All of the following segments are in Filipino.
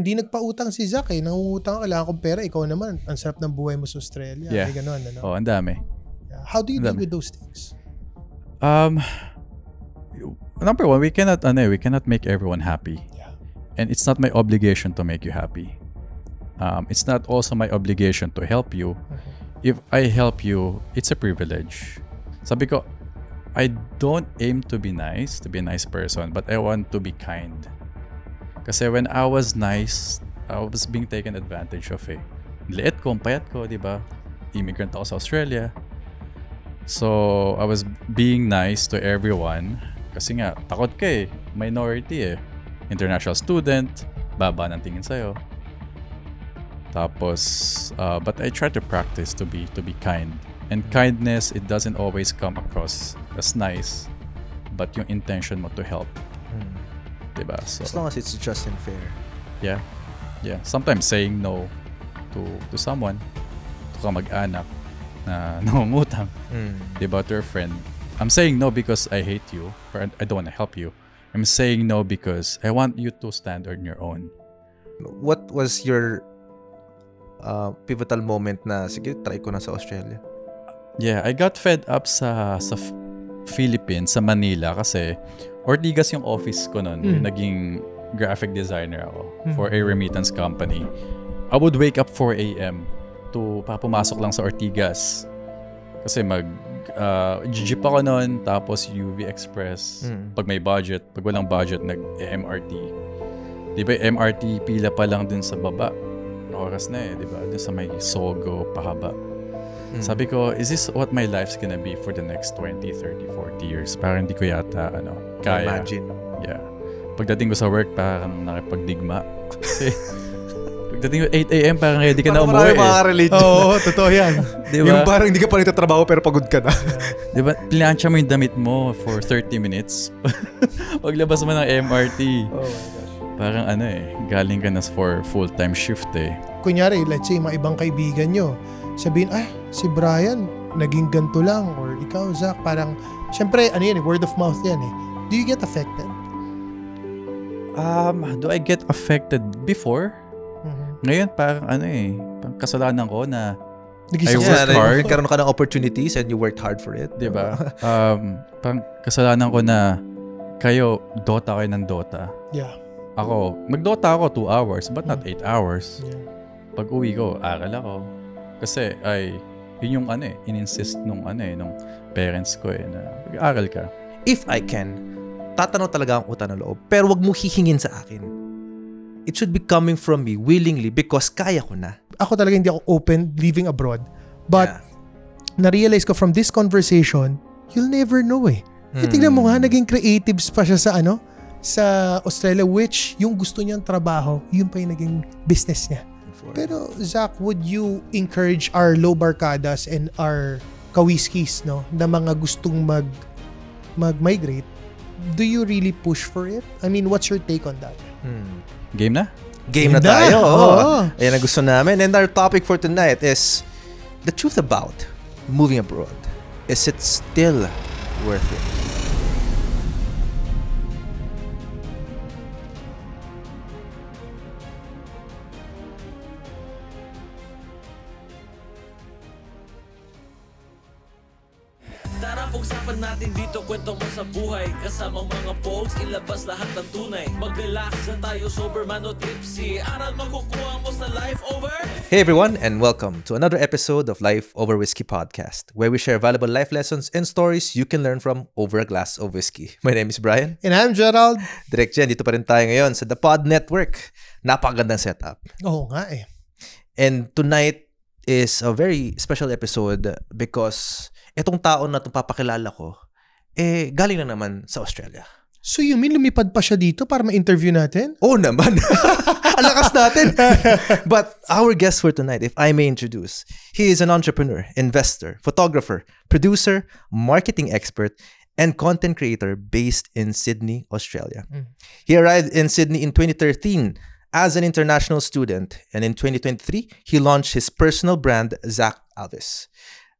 hindi nagpautang si Zach nangungutang ka, kailangan kong pera, ikaw naman, ang sarap ng buhay mo sa Australia. Yeah. May ganun, ano? Ang dami. Yeah. How do you deal with those things? Number one, we cannot make everyone happy. Yeah. And it's not my obligation to make you happy. It's not also my obligation to help you. If I help you, it's a privilege. Sabi ko, I don't aim to be nice, to be a nice person, but I want to be kind. Kasi when I was nice, I was being taken advantage of Liit ko, payat ko, di ba? Immigrant ako sa Australia. So, I was being nice to everyone. Kasi nga, takot ka minority international student, baba ng tingin sa'yo. Tapos, but I try to practice to be kind. And kindness, it doesn't always come across as nice, but yung intention mo to help. Diba? So, as long as it's just and fair. Yeah. Sometimes saying no to someone, to kamag-anak na nangungutang, diba, to your friend. I'm saying no because I hate you, or I don't want to help you. I'm saying no because I want you to stand on your own. What was your pivotal moment na, sige, try ko na sa Australia? Yeah, I got fed up sa Philippines, sa Manila, kasi Ortigas yung office ko nun. Naging graphic designer ako for a remittance company. I would wake up 4 a.m. to pumasok lang sa Ortigas. Kasi jeep ako nun, tapos UV Express. Pag may budget, pag walang budget, nag-MRT. Di ba, MRT pila pa lang dun sa baba. Oras na di ba? Dun sa may Sogo, pahaba. Sabi ko, is this what my life's gonna be for the next 20, 30, 40 years? Parang hindi ko yata, kaya. Imagine. Yeah. Pagdating ko sa work, parang nakipagdigma. Kasi, pagdating ko 8 a.m., parang ready ka na umuwi. Parang makaka-relate. Oo, totoo yan. Diba? Yung parang hindi ka pa nagtatrabaho pero pagod ka na. Diba? Plancha mo yung damit mo for 30 minutes. Paglabas mo ng MRT. Oh my gosh. Parang galing ka na for full-time shift Kunyari, let's say, mga ibang kaibigan nyo, sabihin, si Brian, naging ganito lang. Or ikaw, Zach, parang, syempre, word of mouth yan Do you get affected? Do I get affected before? Ngayon, parang parang kasalanan ko na I worked hard. Karoon ka ng opportunities and you worked hard for it. Diba? Parang kasalanan ko na kayo ng Dota. Yeah. Ako, mag-Dota ako 2 hours, but not 8 hours. Yeah. Pag uwi ko, aral ako. Kasi yun yung in-insist nung parents ko na mag-aral ka. If I can, tatanaw talaga ang utang na loob. Pero wag mo hihingin sa akin. It should be coming from me willingly because kaya ko na. Ako talaga hindi ako open living abroad. But, na-realize ko from this conversation, you'll never know Tingnan mo nga, naging creatives pa siya sa sa Australia, which yung gusto niyang trabaho, yun pa yung naging business niya. Pero, Zach, would you encourage our low barkadas and our kawiskis, na mga gustong mag-migrate? Do you really push for it? I mean, what's your take on that? Game na? Game na tayo. Ayan ang gusto namin. And our topic for tonight is the truth about moving abroad. Is it still worth it? Tara, pag-usapan natin dito, kwento mo sa buhay. Kasamang mga folks, ilabas lahat ng tunay. Mag-relax na tayo, sober man o tipsy. Aral makukuha mo sa Life Over. Hey everyone, and welcome to another episode of Life Over Whiskey Podcast, where we share valuable life lessons and stories you can learn from over a glass of whiskey. My name is Brian. And I'm Gerald. Direct Jen, dito pa rin tayo ngayon sa The Pod Network. Napakagandang setup. Oo nga And tonight is a very special episode because itong tao na itong papakilala ko, galing na naman sa Australia. So you mean lumipad pa siya dito para ma-interview natin? Oo naman. Ang lakas natin. But our guest for tonight, if I may introduce, he is an entrepreneur, investor, photographer, producer, marketing expert, and content creator based in Sydney, Australia. He arrived in Sydney in 2013 as an international student, and in 2023, he launched his personal brand, Zach Alvis.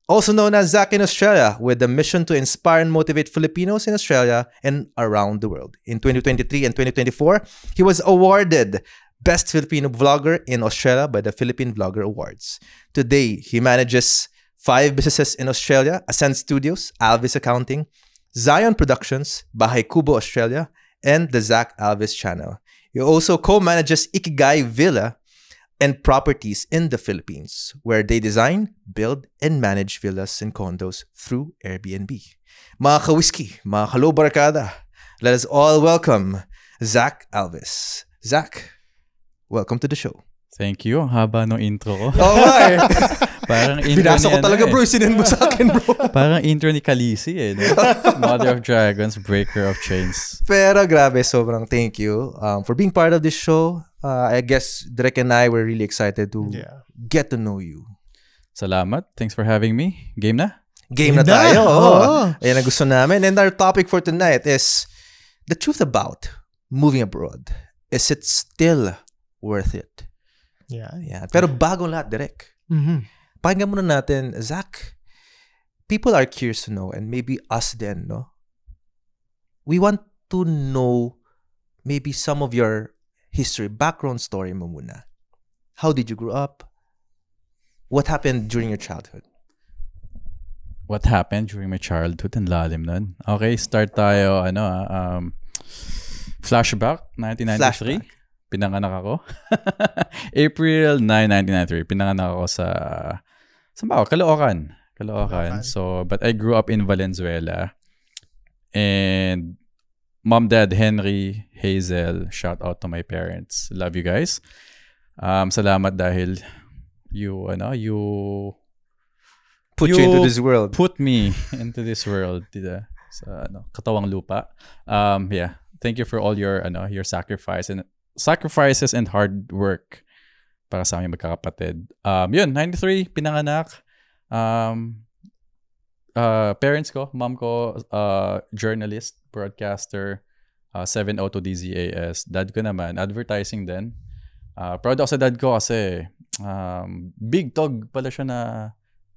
Also known as Zach in Australia, with the mission to inspire and motivate Filipinos in Australia and around the world. In 2023 and 2024, he was awarded Best Filipino Vlogger in Australia by the Philippine Vlogger Awards. Today, he manages 5 businesses in Australia: Ascend Studios, Alvis Accounting, Zion Productions, Bahay Kubo Australia, and the Zach Alvis channel. He also co-manages Ikigai Villa and properties in the Philippines, where they design, build, and manage villas and condos through Airbnb. Mga ka-whiskey, mga kalobarkada, let us all welcome Zach Alvis. Zach, welcome to the show. Thank you. Ang haba ng intro ko. Okay. Parang intro Binasa ko ni talaga, ano bro. Sinend mo sa akin, bro. Parang intro ni Khaleesi no? Mother of Dragons, Breaker of Chains. Pero grabe, sobrang thank you for being part of this show. I guess Derek and I were really excited to get to know you. Salamat. Thanks for having me. Game na? Game na tayo. Ayan ang gusto namin. And our topic for tonight is the truth about moving abroad. Is it still worth it? Yeah. Pero bagong lahat, Derek. Pakinggan muna natin, Zach. People are curious to know, and maybe us then, no? We want to know maybe some of your history, background story mo muna. How did you grow up? What happened during your childhood? What happened during my childhood? Ang lalim nun. Okay, start tayo, flashback, 1993. Flashback. Pinanganak ako. April 9, 1993. Pinanganak ako sa Caloocan. So, but I grew up in Valenzuela. And mom, dad, Henry, Hazel, shout out to my parents. Love you guys. Salamat dahil you put you into this world. Put me into this world, sa katawang lupa. Yeah. Thank you for all your sacrifices and hard work para sa aming magkakapatid. 93 pinanganak. Parents ko, mom ko, journalist, broadcaster, 702 DZAS. Dad ko naman, advertising din. Proud ako sa dad ko kasi big tog pala siya na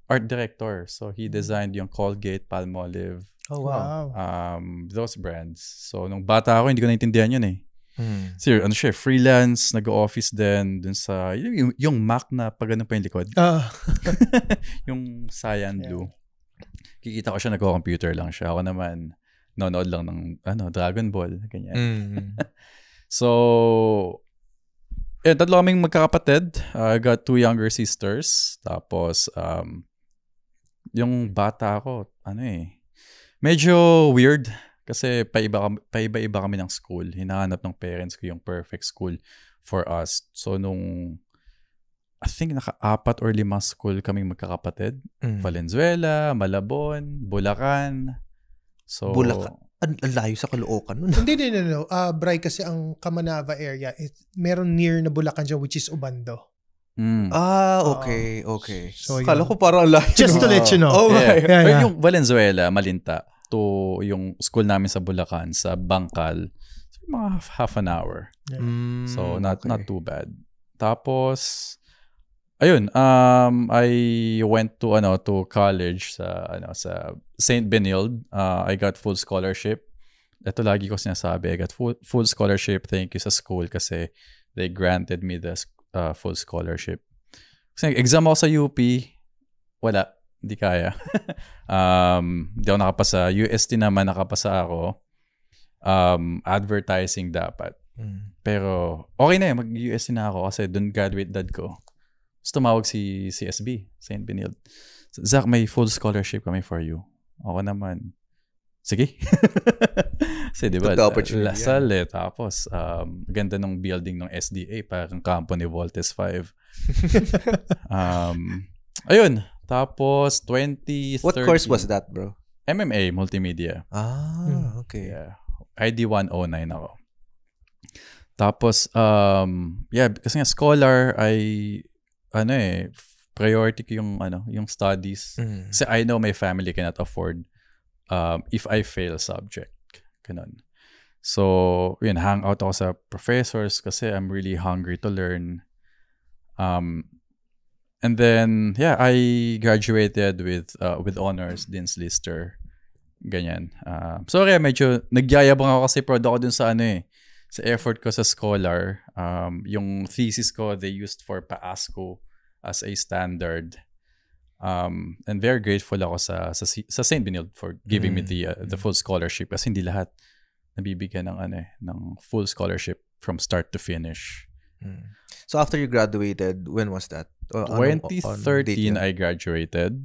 art director. So he designed yung Colgate, Palmolive. Oh, wow. Those brands. So nung bata ako, hindi ko naintindihan yun eh. So, freelance, nag-office din dun sa yung Mac na pag ganun pa yung likod. Yung cyan blue. Kikita ko siya, nag-computer lang siya. Ako naman, nanonood lang ng Dragon Ball. Ganyan. So, tatlo kaming magkakapatid. I got 2 younger sisters. Tapos, yung bata ko, medyo weird. Kasi paiba-iba kami ng school. Hinahanap ng parents ko yung perfect school for us. So, I think 4 or 5 school kaming magkakapatid. Valenzuela, Malabon, Bulacan. So, Bulacan? Ang layo sa Caloocan nun. Hindi. Bray, kasi ang Kamanava area, meron near na Bulacan dyan, which is Ubando. Okay. So, kala ko parang layo. Just to let you know. Oh, yeah. Pero yung Valenzuela, Malinta, to yung school namin sa Bulacan, sa Bangkal, so mga half an hour. So, not too bad. Tapos, ayun, I went to college sa St. Benilde. I got full scholarship. Ito lagi ko sinasabi, I got full scholarship. Thank you sa school kasi they granted me the full scholarship. Kasi exam ako sa UP, wala. Hindi kaya. Hindi ako nakapasa. UST naman nakapasa ako. Advertising dapat. Pero okay na mag-UST na ako kasi doon graduate dad ko. Tapos tumawag si CSB, St. Benilde. Zach, may full scholarship kami for you. Ako naman. Sige. Kasi diba, Lasal tapos ganda ng building ng SDA, parang kampo ni Voltes 5. Ayun. Tapos, 2013. What course was that, bro? MMA, Multimedia. Okay. Yeah. ID 109 ako. Tapos, kasi nga scholar, priority ko yung studies. Kasi I know my family cannot afford if I fail subject. Ganun. So, hang out ako sa professors kasi I'm really hungry to learn. And then, I graduated with honors, Dean's Lister. Ganyan. Sorry, medyo nagyayabang ako kasi proud ako dun sa sa effort ko sa Scholar, yung thesis ko, they used for PAASCO as a standard. And very grateful ako sa St. Benilde for giving me the full scholarship kasi hindi lahat nabibigyan ng full scholarship from start to finish. So after you graduated, when was that? 2013 I graduated.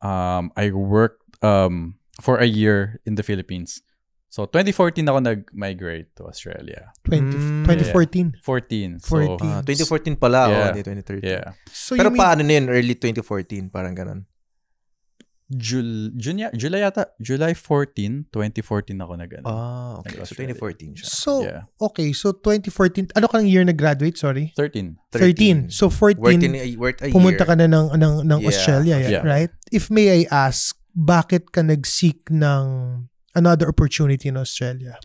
I worked for a year in the Philippines. So 2014 ako nag-migrate to Australia. 2014. 14. 2014 pala, Yeah. hindi 2013. Yeah. So Pero you mean, paano na yun? Early 2014, parang ganun. July yata. July 14, 2014 ako Okay. So 2014 siya. so, Yeah. okay. So 2014, ano kang year nag-graduate? Sorry? 13. 13. So 14, Worked a pumunta year. ka na ng Yeah. Australia, Yeah. right? If may I ask, bakit ka nag-seek ng another opportunity in Australia?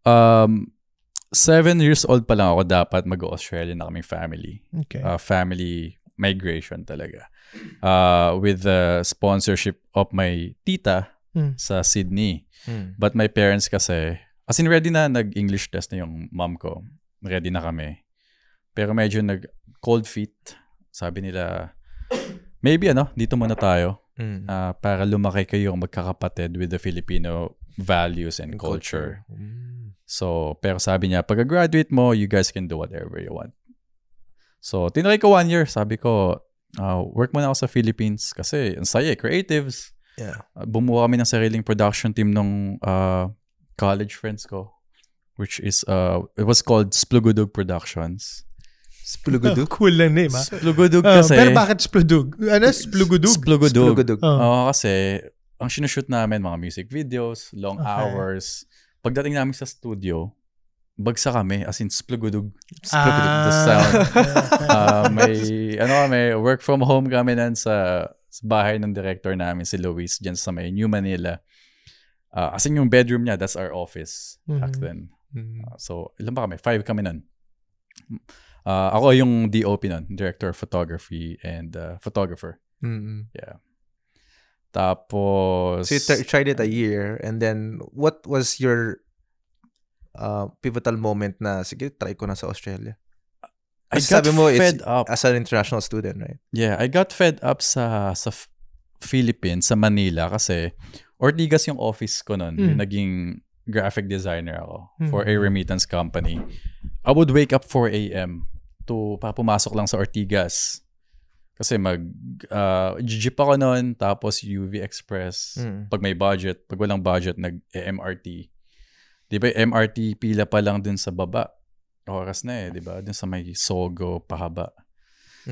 7 years old pa lang ako dapat mag-Australia na kaming family. Okay. Family migration talaga. With the sponsorship of my tita sa Sydney. But my parents kasi, as in ready na, nag-English test na yung mom ko. Ready na kami. Pero medyo nag-cold feet. Sabi nila, maybe dito muna tayo. Para lumaki kayong magkakapatid with the Filipino values and culture. So, pero sabi niya, pag-graduate mo, you guys can do whatever you want. So, tinry ko 1 year. Sabi ko, work muna ako sa Philippines kasi ang saya, creatives. Yeah. Bumuo kami ng sariling production team nung college friends ko, which is, it was called Splugudug Productions. Splugudug? Cool lang name, ha? Splugudug kasi... Pero bakit Splugudug? Ano? Splugudug? Splugudug. Oh. Oo, kasi ang sinushoot namin, mga music videos, long hours. Pagdating namin sa studio, bagsa kami, as in Splugudug. Splugudug the sound. May work from home kami nan sa bahay ng director namin, si Luis, dyan sa may New Manila. As in yung bedroom niya, that's our office back then. So, ilan ba kami? 5 kami nun. Ako yung DOP nun, Director of Photography and photographer. Yeah. Tapos... So you tried it a year, and then what was your pivotal moment na, sige, try ko na sa Australia? I Kasi got sabi mo, fed up. As an international student, right? Yeah, I got fed up sa Philippines, sa Manila, kasi Ortigas yung office ko nun. Yung naging graphic designer ako for a remittance company. I would wake up 4 a.m. para pumasok lang sa Ortigas. Kasi jeep ako nun, tapos UV Express. Pag may budget, pag walang budget, nag-MRT. Di ba, MRT pila pa lang dun sa baba. Oras na di ba? Dun sa may Sogo, pahaba.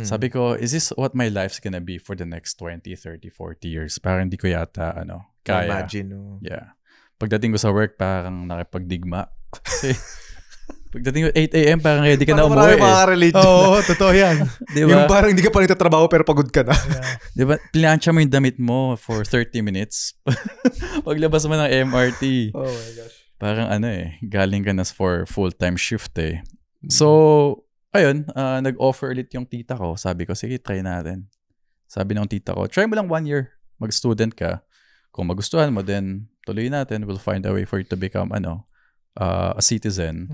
Sabi ko, is this what my life's gonna be for the next 20, 30, 40 years? Parang hindi ko yata, kaya. Imagine, no? Yeah. Pagdating ko sa work, parang nakipagdigma. Kasi, pagdating ko 8 a.m., parang ready ka na umuwi. Parang makaka-relate. Oo, totoo yan. Diba? Yung parang hindi ka pa nagtatrabaho pero pagod ka na. Diba? Plancha mo yung damit mo for 30 minutes. Paglabas mo ng MRT. Oh my gosh. Parang galing ka na for full-time shift So, ayun, nag-offer ulit yung tita ko. Sabi ko, sige, try natin. Sabi ng tita ko, try mo lang 1 year. Mag-student ka. Kung magustuhan mo, then tuloy natin. We'll find a way for you to become, a citizen.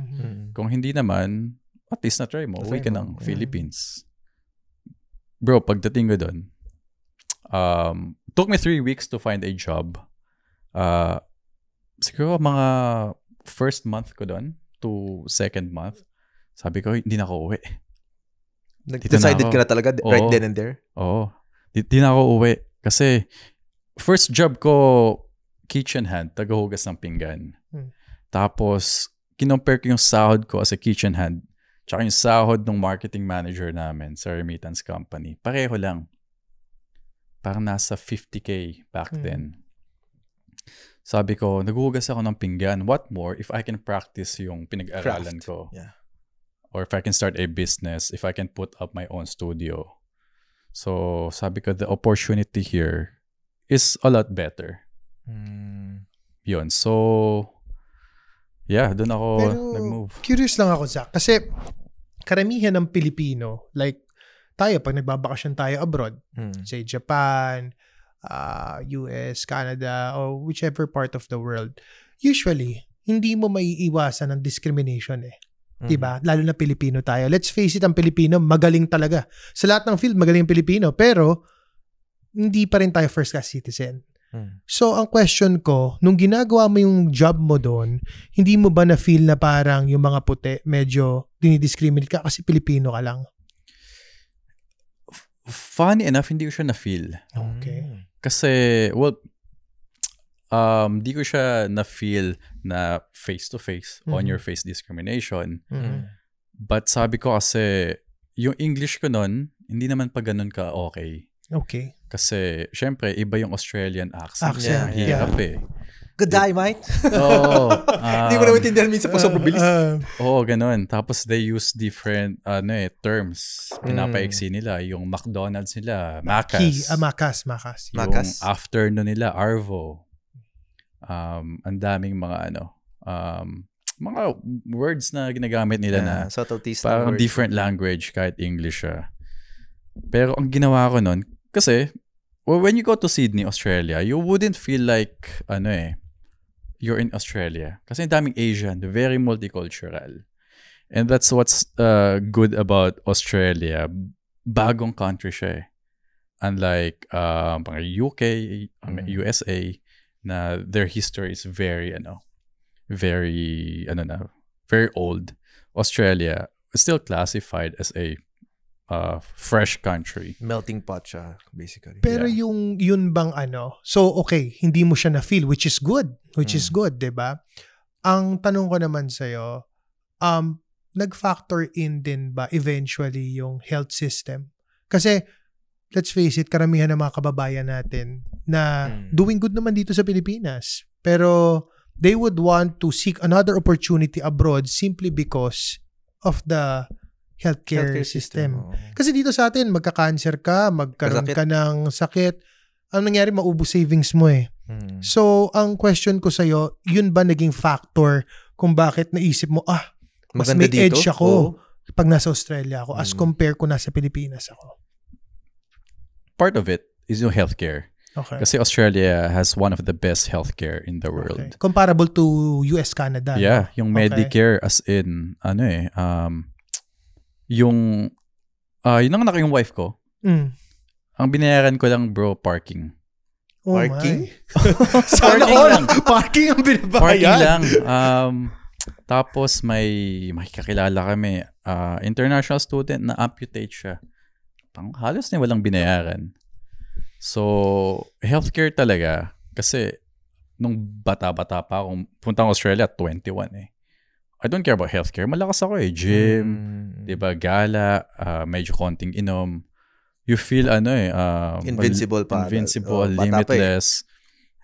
Kung hindi naman, at least na-try mo. Uwi ka ng Philippines. Bro, pagdating ko doon, took me 3 weeks to find a job. Siguro mga first month ko doon to second month, sabi ko, hindi na ako uwi. Decided ka na talaga right then and there? Oo. Hindi na ako uwi. Kasi first job ko, kitchen hand, tagahugas ng pinggan. Tapos, kinompare ko yung sahod ko as a kitchen hand tsaka yung sahod ng marketing manager namin sa remittance company. Pareho lang. Parang nasa 50K back then. Sabi ko, naghuhugas ako ng pinggan. What more if I can practice yung pinag-aralan ko? Yeah. Or if I can start a business, if I can put up my own studio. So, sabi ko, the opportunity here is a lot better. Yun. So, yeah, doon ako nag-move. Curious lang ako, Zach. Kasi karamihan ng Pilipino, like tayo, pag nagbabakasyon tayo abroad, say Japan, US, Canada, or whichever part of the world, usually, hindi mo maiiwasan ng discrimination eh. Diba? Lalo na Pilipino tayo. Let's face it, ang Pilipino, magaling talaga. Sa lahat ng field, magaling ang Pilipino. Pero, hindi pa rin tayo first-class citizen. So, ang question ko, nung ginagawa mo yung job mo doon, hindi mo ba na-feel na parang yung mga puti, medyo dinidiscriminate ka kasi Pilipino ka lang? Funny enough, hindi ko siya na-feel. Okay. Kasi, well, di ko siya na-feel na face-to-face, on-your-face discrimination. But sabi ko kasi, yung English ko nun, hindi naman pa ganun ka okay. Okay. Kasi, syempre, iba yung Australian accent. Accent, Hirap eh. Good day, mate. Oo. Hindi ko naman tindihan minsan po sobrang bilis. Oo, ganun. Tapos they use different terms. Pinapaiksi nila. Yung McDonald's nila, Macas. Macas. Yung afternoon nila, Arvo. Ang daming mga mga words na ginagamit nila na subtleties parang different language kahit English siya. Pero ang ginawa ko nun, kasi when you go to Sydney, Australia, you wouldn't feel like you're in Australia. Kasi ang daming Asian, very multicultural. And that's what's good about Australia. Bagong country siya eh. Unlike UK, USA, na their history is very old. Australia is still classified as a fresh country. Melting pot siya, basically. Pero yun bang so okay, hindi mo siya na-feel, which is good, diba? Ang tanong ko naman sa'yo, nag-factor in din ba eventually yung health system? Kasi, let's face it, karamihan ng mga kababayan natin na doing good naman dito sa Pilipinas. Pero they would want to seek another opportunity abroad simply because of the healthcare system. Kasi dito sa atin, magka-cancer ka, magkaroon ka ng sakit. Ang nangyari, maubos savings mo eh. So, ang question ko sa'yo, yun ba naging factor kung bakit naisip mo, mas may edge ako pag nasa Australia ako as compare ko nasa Pilipinas ako? Part of it is yung healthcare. Okay. Kasi Australia has one of the best healthcare in the world. Okay. Comparable to US, Canada. Yeah, yung Medicare as in, yung nanganak yung wife ko, ang binayaran ko lang, bro, parking. Oh parking? Parking lang. Parking ang binabayan? Parking lang. Tapos may kakilala kami, international student na amputate siya. Halos na walang binayaran. So, healthcare talaga. Kasi, nung bata-bata pa akong puntang Australia, 21 eh. I don't care about healthcare. Malakas ako eh. Gym, diba, gala, medyo konting inom. You feel invincible pa. Invincible, limitless.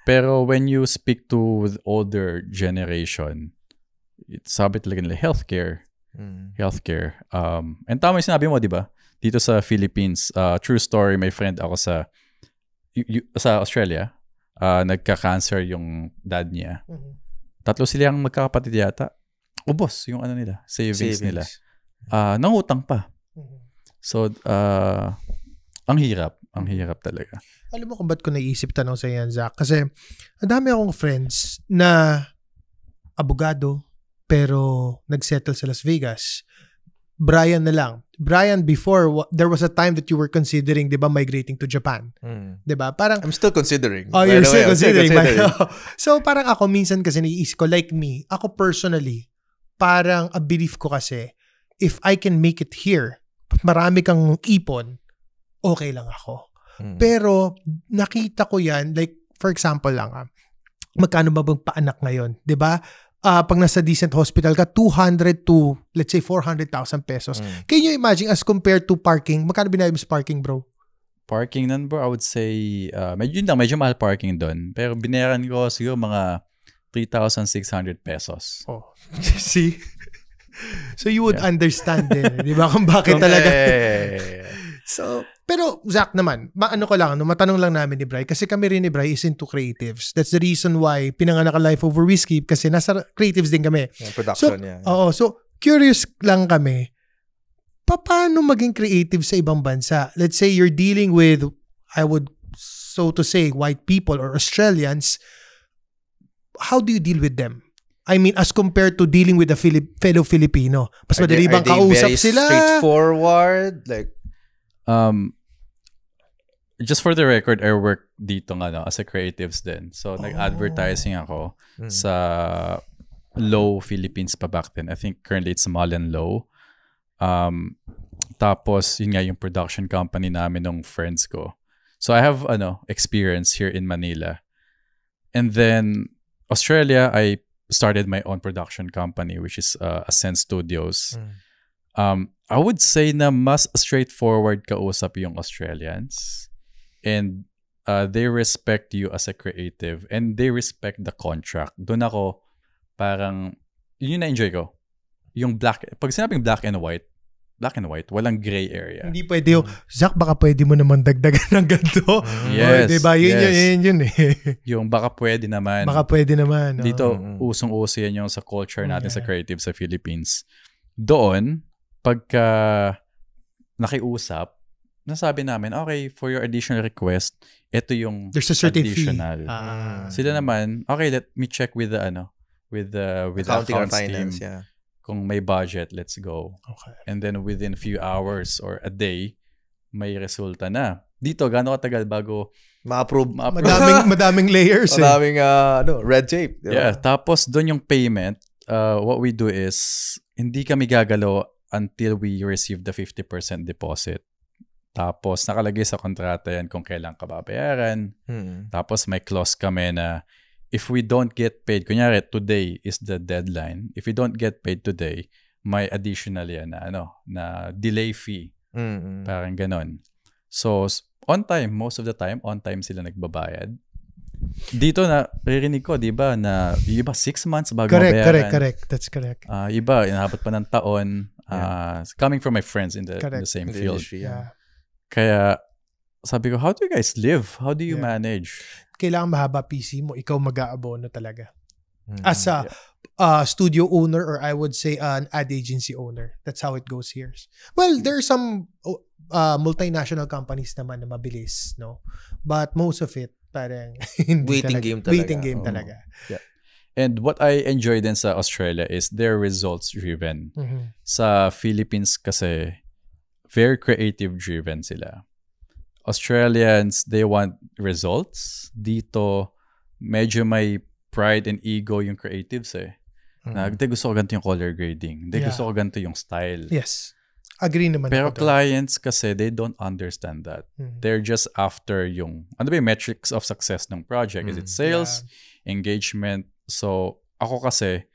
Pero when you speak to the older generation, sabi talaga nila, healthcare. Healthcare. And tama yung sinabi mo, diba? Dito sa Philippines, true story, may friend ako sa Australia, nagka-cancer yung dad niya. 3 silang magkakapatid yata. Ubos yung savings nila. Nangutang pa. So, ang hirap talaga. Alam mo kung ba't ko naisip tanong sa yan, Zach? Kasi, ang dami akong friends na abogado, pero nagsettle sa Las Vegas. Brian na lang. Brian, before, there was a time that you were considering, di ba, migrating to Japan. Di ba? Parang, I'm still considering. Oh, you're still considering. So, parang ako, minsan kasi naiisip ko, like me, ako personally, parang a belief ko kasi, if I can make it here, marami kang ipon, okay lang ako. Pero, nakita ko yan, like, for example lang, magkano ba bang paanak ngayon? Di ba? Pag nasa decent hospital ka, 200 to, let's say, 400,000 pesos. Can you imagine as compared to parking? Magkano binayad mo sa parking, bro? Parking nun, bro, I would say, medyo mahal parking doon. Pero binayaran ko siguro mga 3,600 pesos. Oh, see? So you would understand din, di ba? Kung bakit talaga. So, pero Zach naman, matanong lang namin ni Bri, kasi kami rin ni Bri is into creatives. That's the reason why pinanganak ang Life Over Whiskey, kasi nasa creatives din kami. Production, So, curious lang kami, paano maging creative sa ibang bansa? Let's say you're dealing with, I would, so to say, white people or Australians. How do you deal with them? I mean, as compared to dealing with a fellow Filipino. Mas madali bang Are they kausap very sila? straightforward? Like, just for the record, I work dito nga, no, as a creatives din. So, nag-advertising ako sa Low Philippines pa back then. I think currently it's Mullen Low. Tapos, yun nga yung production company namin ng friends ko. So, I have experience here in Manila. And then, Australia, I started my own production company, which is Ascend Studios. I would say na mas straightforward kausap yung Australians. And they respect you as a creative. And they respect the contract. Doon ako, parang, yun yung na-enjoy ko. Yung pag sinabing black and white, walang gray area. Hindi pwede yung, Zach, baka pwede mo naman dagdagan ng ganito. Yes. Diba? Yun eh. Yung baka pwede naman. Baka pwede naman. Dito, usong-uso yan yung sa culture natin sa creative sa Philippines. Doon, pagka nakiusap, nasabi namin, okay, for your additional request, ito yung there's a certain additional. fee. Sila naman, okay, let me check with the accounting or accounts finance, team. yeah. Kung may budget, let's go. Okay. And then within a few hours or a day, may resulta na. Dito, gano'ng katagal bago ma-approve. Madaming layers eh. Madaming red tape. Diba? Yeah, tapos doon yung payment, what we do is, hindi kami gagalaw until we receive the 50% deposit. Tapos nakalagay sa kontrata yan kung kailan ka babayaran. Tapos may clause kami na if we don't get paid, kunyari today is the deadline. If we don't get paid today, may additional yan na delay fee. Parang ganon. So, on time, most of the time, on time sila nagbabayad. Dito na, ririnig ko, di ba, na iba 6 months bago mabayaran. Correct. That's correct. Iba, inahabot pa ng taon. Coming from my friends in the same field. Industry, yeah. Kaya, sabi ko, how do you guys live? How do you manage? Kailangan mahaba PC mo, ikaw mag-aabono talaga. As a studio owner or I would say an ad agency owner. That's how it goes here. Well, there are some multinational companies naman na mabilis, no? But most of it, parang waiting game talaga. Waiting game talaga. Yeah. And what I enjoy din sa Australia is they're results driven. Sa Philippines kasi, very creative driven sila. Australians, they want results. Dito, medyo may pride and ego yung creatives eh. Gusto ko ganito yung color grading. Gusto ko ganito yung style. Yes. Agree naman. Pero clients kasi, they don't understand that. They're just after yung, ano ba yung metrics of success ng project? Is it sales? Engagement? So, ako kasi,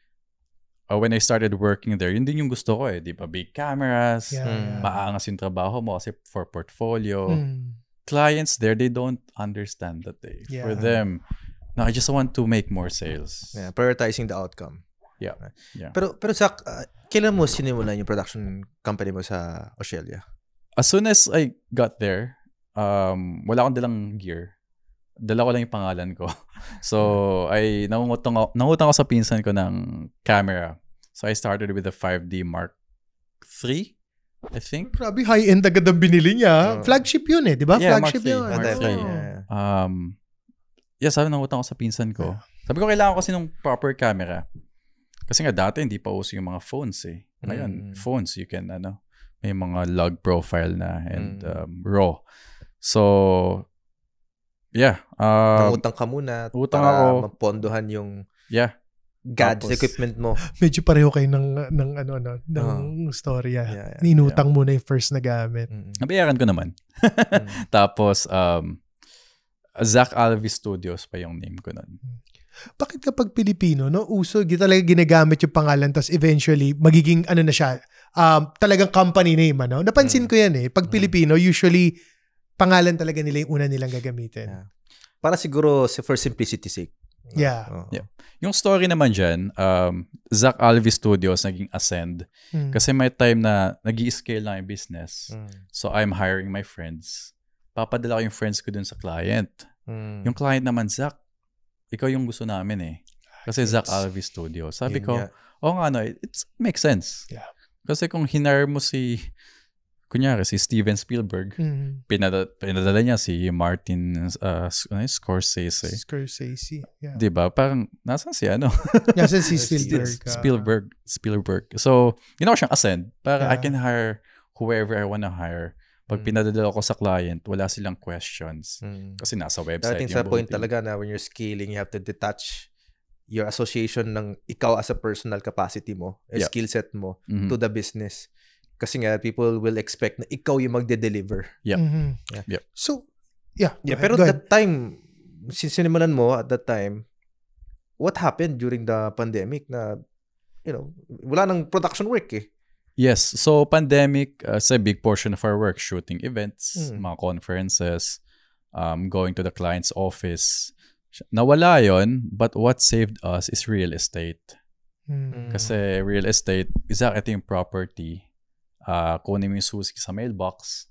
when I started working there, yun din yung gusto ko eh. Di ba? Big cameras, maangas yung trabaho mo kasi for portfolio. Clients there, they don't understand that day. For them, no, I just want to make more sales. Yeah, prioritizing the outcome. Yeah. Pero Zach, kailan mo sinimulan yung production company mo sa Australia? As soon as I got there, wala akong dalang gear. Dala ko lang yung pangalan ko. So, nangutang ako sa pinsan ko ng camera. So, I started with the 5D Mark III, I think. Grabe, high-end agad ang binili niya. Flagship yun eh, di ba? Yeah, Flagship yun. Mark III. Sabi nangutang ako sa pinsan ko. Sabi ko, kailangan ko kasi ng proper camera. Kasi nga dati, hindi pa uso yung mga phones eh. Ngayon, phones, you can, may mga log profile na and RAW. So, yeah. Utang ka muna utang para ako. mapondohan yung Tapos, gadgets, equipment mo. Medyo pareho kayo ng storya. Ninutang muna yung first na gamit. Nabayaran ko naman. Tapos, Zach Alvi Studios pa yung name ko nun. Bakit kapag Pilipino, no, uso, talaga ginagamit yung pangalan tapos eventually magiging na siya, talagang company name, Napansin ko yan eh. Pag Pilipino, usually pangalan talaga nila yung una nilang gagamitin. Yeah. Para siguro for simplicity's sake. Yeah. Yeah. Yung story naman dyan, Zach Alvi Studios naging Ascend. Kasi may time na nag-i-scale na yung business. So I'm hiring my friends. Papadala ko yung friends ko dun sa client. Yung client naman, Zach, ikaw yung gusto namin eh. Kasi Zach Alvi Studios. Sabi ko, it makes sense. Yeah. Kasi kung kunyari si Steven Spielberg, pinadala niya si Martin Scorsese. Yeah. Diba? Parang, nasan si Nasan si Spielberg. Spielberg. So, ginawa siyang ascend. Para I can hire whoever I wanna hire. Pag pinadala ko sa client, wala silang questions. Kasi nasa website. Dating sa point talaga na when you're scaling, you have to detach your association ng ikaw as a personal capacity mo, skill set mo, to the business. Kasi nga, people will expect na ikaw yung magde-deliver. So, yeah. Pero that time, sinimulan mo at that time, what happened during the pandemic na, wala nang production work eh. Yes. So, pandemic, is a big portion of our work. Shooting events, mga conferences, going to the client's office. Nawala yon, but what saved us is real estate. Kasi real estate, ito yung property. Kunin mo yung susi sa mailbox,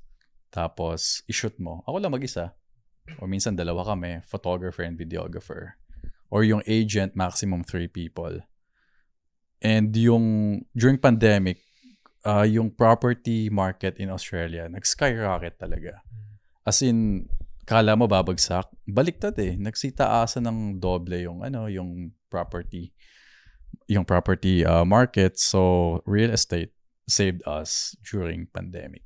tapos i-shoot mo. Ako lang mag-isa. O minsan dalawa kami, photographer and videographer. Or yung agent, maximum 3 people. And during pandemic, yung property market in Australia, nag-skyrocket talaga. As in, kala mo babagsak, baliktad eh. Nagsitaasan ng doble yung property market. So, real estate saved us during pandemic.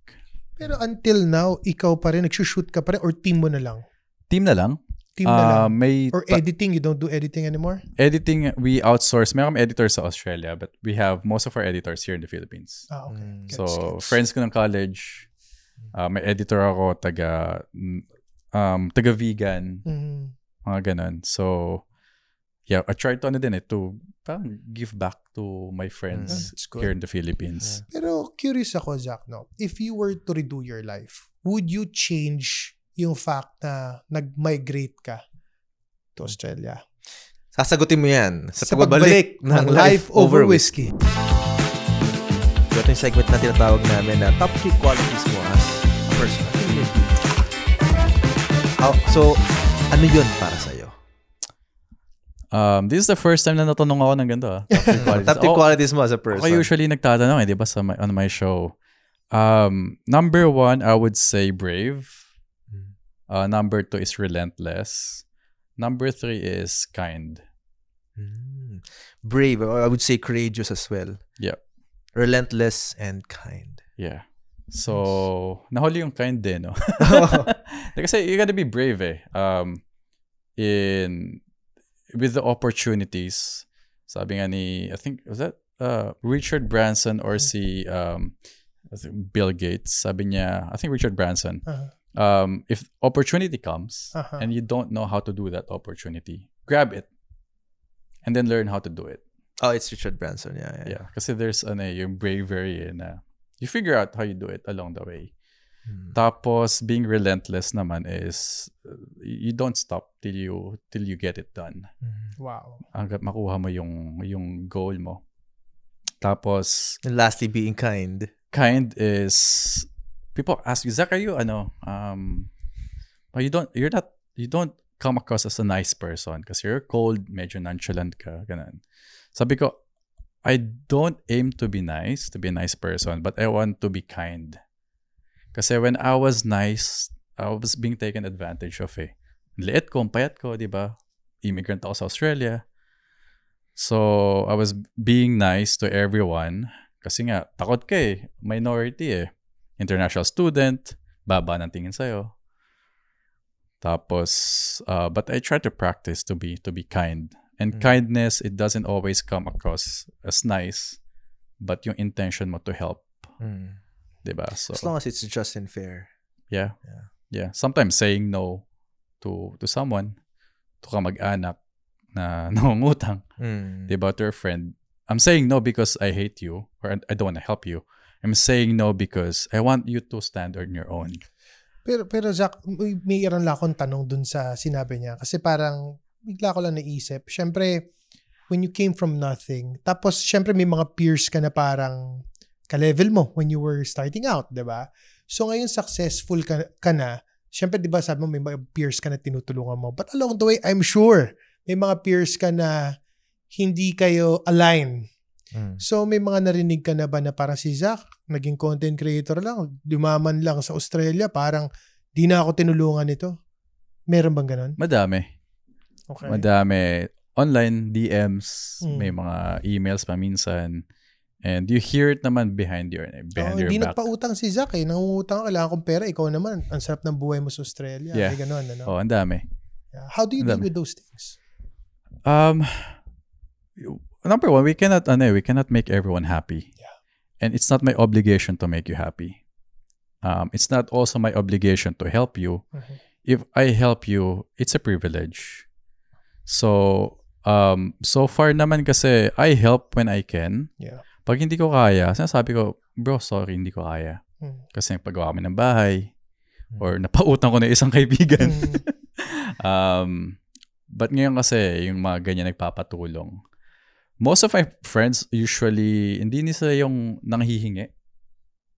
Pero until now, ikaw pa rin, nagsushoot ka pa rin or team mo na lang? Team na lang. Or editing, you don't do editing anymore? Editing, we outsource. Meron editors sa Australia, but we have most of our editors here in the Philippines. Okay. So, friends ko ng college, may editor ako, taga-vegan, mga ganun. So, yeah, I tried to parang give back to my friends here in the Philippines. Pero curious ako, Zach, no? If you were to redo your life, would you change yung fact na nag-migrate ka to Australia? Sasagutin mo yan sa pagbabalik ng Life Over Whiskey. Ito yung segment na tinatawag namin na top 3 qualities mo as a person. So, ano yun para sa'yo? This is the first time na natanong ako ng ganito. Top 3 qualities mo as a person. Ako usually nagtatanong di ba, on my show. Number 1, I would say brave. Number 2 is relentless. Number 3 is kind. Brave, I would say courageous as well. Yeah. Relentless and kind. Yeah. So, nahuli yung kind din, no? Kasi you gotta be brave eh. With the opportunities, sabi nga ni, I think, was that Richard Branson or Bill Gates, sabi niya, I think Richard Branson, if opportunity comes and you don't know how to do that opportunity, grab it and then learn how to do it. Oh, it's Richard Branson, yeah. Kasi there's yung bravery na you figure out how you do it along the way. Tapos, being relentless naman is you don't stop till you get it done. Wow. Hanggat makuha mo yung goal mo. Tapos, and lastly, being kind. Kind is people ask you, Zach, are you you don't come across as a nice person because you're cold, medyo nonchalant ka, ganun. Sabi ko, I don't aim to be nice, to be a nice person, but I want to be kind. Kasi when I was nice, I was being taken advantage of eh. Liit ko, payat ko, di ba? Immigrant ako sa Australia. So, I was being nice to everyone. Kasi nga, takot ka eh. Minority eh. International student, baba ng tingin sa'yo. Tapos, but I try to practice to be kind. And kindness, it doesn't always come across as nice, but yung intention mo to help. Diba? So, as long as it's just and fair. Yeah. Sometimes saying no to someone, to kamag-anak na nangungutang, diba, to your friend. I'm saying no because I hate you or I don't want to help you. I'm saying no because I want you to stand on your own. Pero Zach, may iran lang akong tanong dun sa sinabi niya. Kasi parang, bigla ko lang naisip. Syempre, when you came from nothing, tapos syempre may mga peers ka na parang ka-level mo when you were starting out, diba? So ngayon successful ka na, syempre diba sabi mo may mga peers ka na tinutulungan mo. But along the way, I'm sure, may mga peers ka na hindi kayo align So may mga narinig ka na ba na parang si Zach, naging content creator lang, dumaman lang sa Australia, parang di na ako tinulungan nito? Meron bang ganon? Madami. Okay. Madami. Online, DMs, may mga emails pa minsan. And you hear it naman behind your back. Hindi nagpautang si Zach eh. Nangungutang, kailangan kong pera. Ikaw naman, ang sarap ng buhay mo sa Australia. Yeah. May ganon, ano? Ang dami. Yeah. How do you deal with those things? Number one, we cannot make everyone happy. Yeah. And it's not my obligation to make you happy. It's not also my obligation to help you. Mm-hmm. If I help you, it's a privilege. So, so far naman kasi, I help when I can. Yeah. Pag hindi ko kaya, sinasabi ko, bro, sorry, hindi ko kaya. Kasi paggawa kami ng bahay, or napautang ko na isang kaibigan. But ngayon kasi, yung mga ganyan nagpapatulong. Most of my friends usually, hindi nila yung nanghihingi.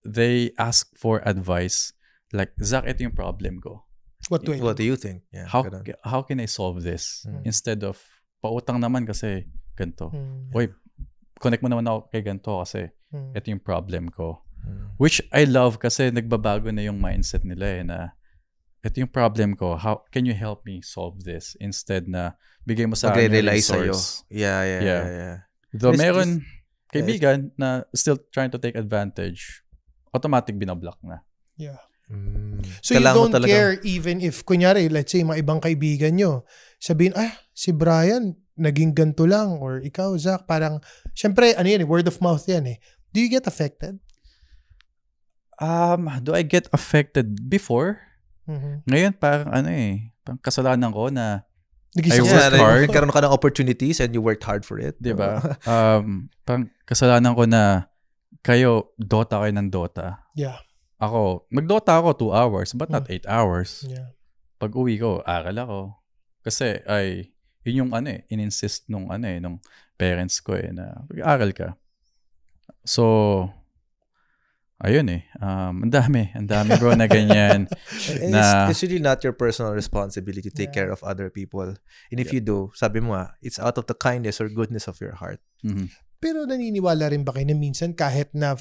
They ask for advice. Like, Zach, ito yung problem ko. What do you think? Yeah, how can I solve this? Instead of, pautang naman kasi ganito. Uy, connect mo naman ako kay ganito kasi ito yung problem ko. Which I love kasi nagbabago na yung mindset nila eh na ito yung problem ko. How can you help me solve this? Instead na bigay mo sa akin yung resource. Yeah. Though meron kaibigan na still trying to take advantage, automatic binablock na. Yeah. So you don't care even if, kunyari, let's say, mga ibang kaibigan nyo, sabihin, si Brian, naging ganito lang, or ikaw, Zach, parang, syempre, word of mouth yan eh. Do you get affected? Do I get affected before? Ngayon, parang parang kasalanan ko na I worked hard. Nagkaroon ka ng opportunities and you worked hard for it. Diba? Parang kasalanan ko na kayo, Dota kayo ng Dota. Yeah. Ako, mag-Dota ako 2 hours, but not 8 hours. Yeah. Pag uwi ko, aral ako. Kasi, yun yung in-insist nung parents ko na mag-aral ka. So, ayun ang dami bro na ganyan. It's really not your personal responsibility to take care of other people. And if you do, sabi mo it's out of the kindness or goodness of your heart. Mm-hmm. Pero naniniwala rin ba kayo na minsan kahit na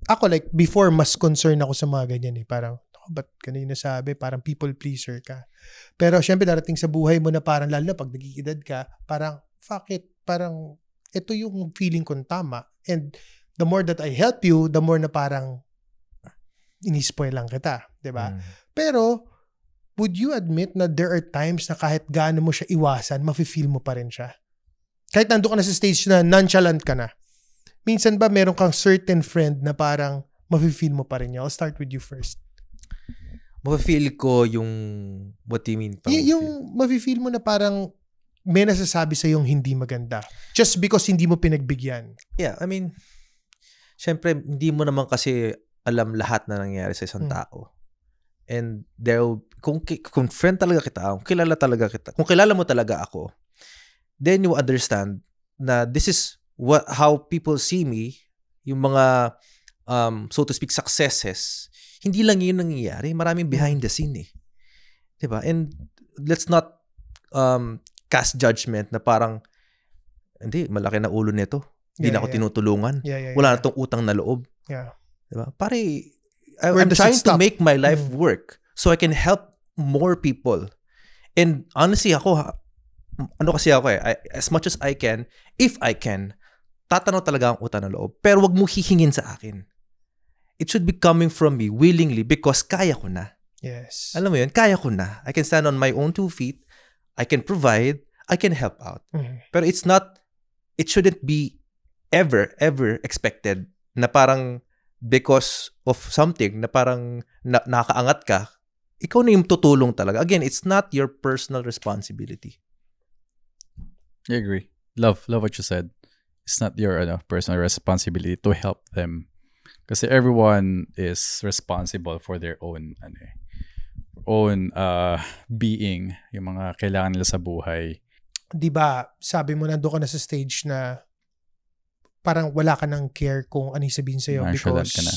ako like before mas concerned ako sa mga ganyan parang ba't kanina sabi parang people pleaser ka. Pero syempre darating sa buhay mo na parang lalo na pag nag-iedad ka, parang fuck it, parang ito yung feeling kong tama. And the more that I help you, the more na parang inispoil lang kita, 'di ba? Pero would you admit na there are times na kahit gaano mo siya iwasan, mafe-feel mo pa rin siya? Kahit nandun ka na sa stage na nonchalant ka na. Minsan ba meron kang certain friend na parang mafe-feel mo pa rin niya? I'll start with you first. Mafe-feel ko yung what do you mean? Yung mafe-feel mo na parang may nasasabi sa yung hindi maganda just because hindi mo pinagbigyan. Yeah, I mean, syempre hindi mo naman kasi alam lahat na nangyayari sa isang tao. And kung friend talaga kita, kung kilala mo talaga ako, then you understand na this is how people see me, yung mga so to speak successes. Hindi lang yun nangyayari, maraming behind the scene diba? And let's not cast judgment na parang hindi, malaki na ulo nito. Hindi na ako tinutulungan. Wala na tong utang na loob. Yeah. Diba? I'm trying to make my life work so I can help more people. And honestly, as much as I can, if I can, tatanaw talaga ang utang na loob. Pero wag mo hihingin sa akin. It should be coming from me willingly because kaya ko na. Yes. Alam mo yun, kaya ko na. I can stand on my own 2 feet. I can provide. I can help out. Pero it shouldn't be ever expected na parang because of something na parang nakaangat ka, ikaw na yung tutulong talaga. Again, it's not your personal responsibility. I agree. Love what you said. It's not your personal responsibility to help them. Kasi everyone is responsible for their own being, yung mga kailangan nila sa buhay. 'Di ba? Sabi mo nandoon ka na sa stage na parang wala ka nang care kung ano yung sabihin sa'yo because ka na.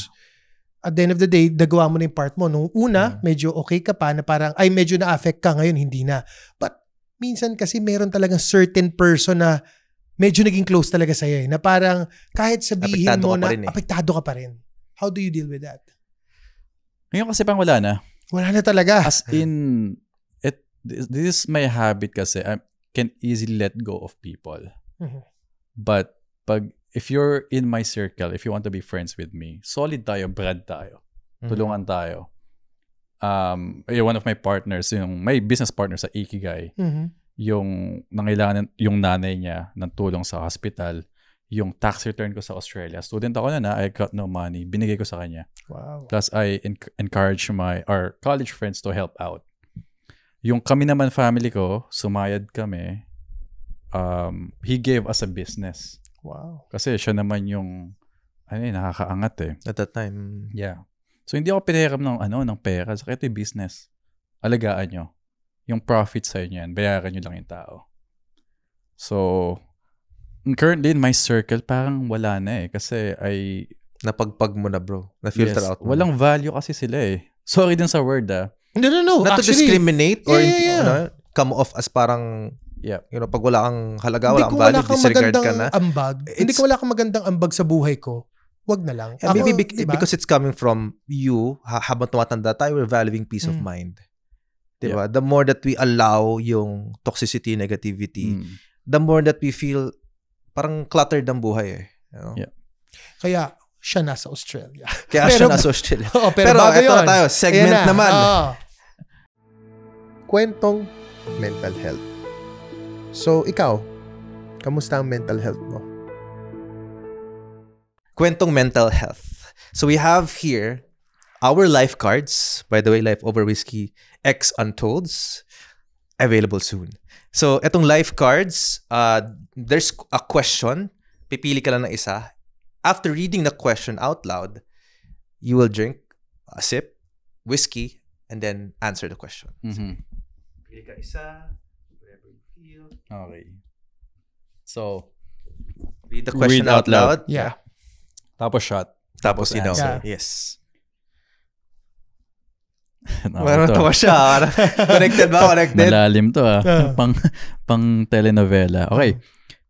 At the end of the day, nagawa mo na yung part mo. Nung una, medyo okay ka pa na parang, medyo na-affect ka ngayon, hindi na. But minsan kasi meron talagang certain person na medyo naging close talaga sa'yo na parang kahit sabihin Apektado mo ka pa na rin eh. apektado ka pa rin. How do you deal with that? Ngayon kasi pang wala na. Wala na talaga. As in, this is my habit kasi. I can easily let go of people. Mhm. But if you're in my circle, if you want to be friends with me, solid tayo, brad tayo. Tulungan tayo. One of my partners, may business partner sa Ikigai, yung nangailangan yung nanay niya ng tulong sa hospital, yung tax return ko sa Australia. Student ako na, I got no money. Binigay ko sa kanya. Wow. Plus, I encourage our college friends to help out. Yung kami naman family ko, sumayad kami. He gave us a business. Wow. Kasi siya naman yung nakakaangat eh. At that time. Yeah. So hindi ako pinahiram ng pera. So ito yung business. Alagaan nyo. Yung profit sa inyo yan, bayaran nyo lang yung tao. So, currently in my circle, parang wala na eh. Kasi Napagpag mo na, bro. Na-filter out mo. Walang value kasi sila eh. Sorry din sa word No. Not Actually, to discriminate or yeah. Come off as parang, pag wala kang halaga, wala kang wala value, kang disregard ka na. Hindi ko wala kang magandang ambag sa buhay ko, wag na lang. And maybe diba? because it's coming from you, habang tumatanda tayo, we're valuing peace of mind. Diba? The more that we allow yung toxicity, negativity, the more that we feel parang cluttered ang buhay eh. You know? Yeah. Kaya siya nasa Australia. Kaya siya nasa Australia. pero ito yun. na tayo, segment Ayan naman. Kwentong mental health. So, ikaw, kamusta ang mental health mo? Kwentong mental health. So we have here our life cards. By the way, Life Over Whiskey X Untolds. Available soon. So, etong life cards, there's a question. Pipili ka lang ng isa. After reading the question out loud, you will drink a sip, whiskey, and then answer the question. Pili ka isa, whatever you feel. Okay. So, Read the question Read out loud. Yeah. tapos shot. Tapos, you know. answer. Yes. Ano to? Tawa siya. Connected ba? Connected? Malalim to pang telenovela. Okay.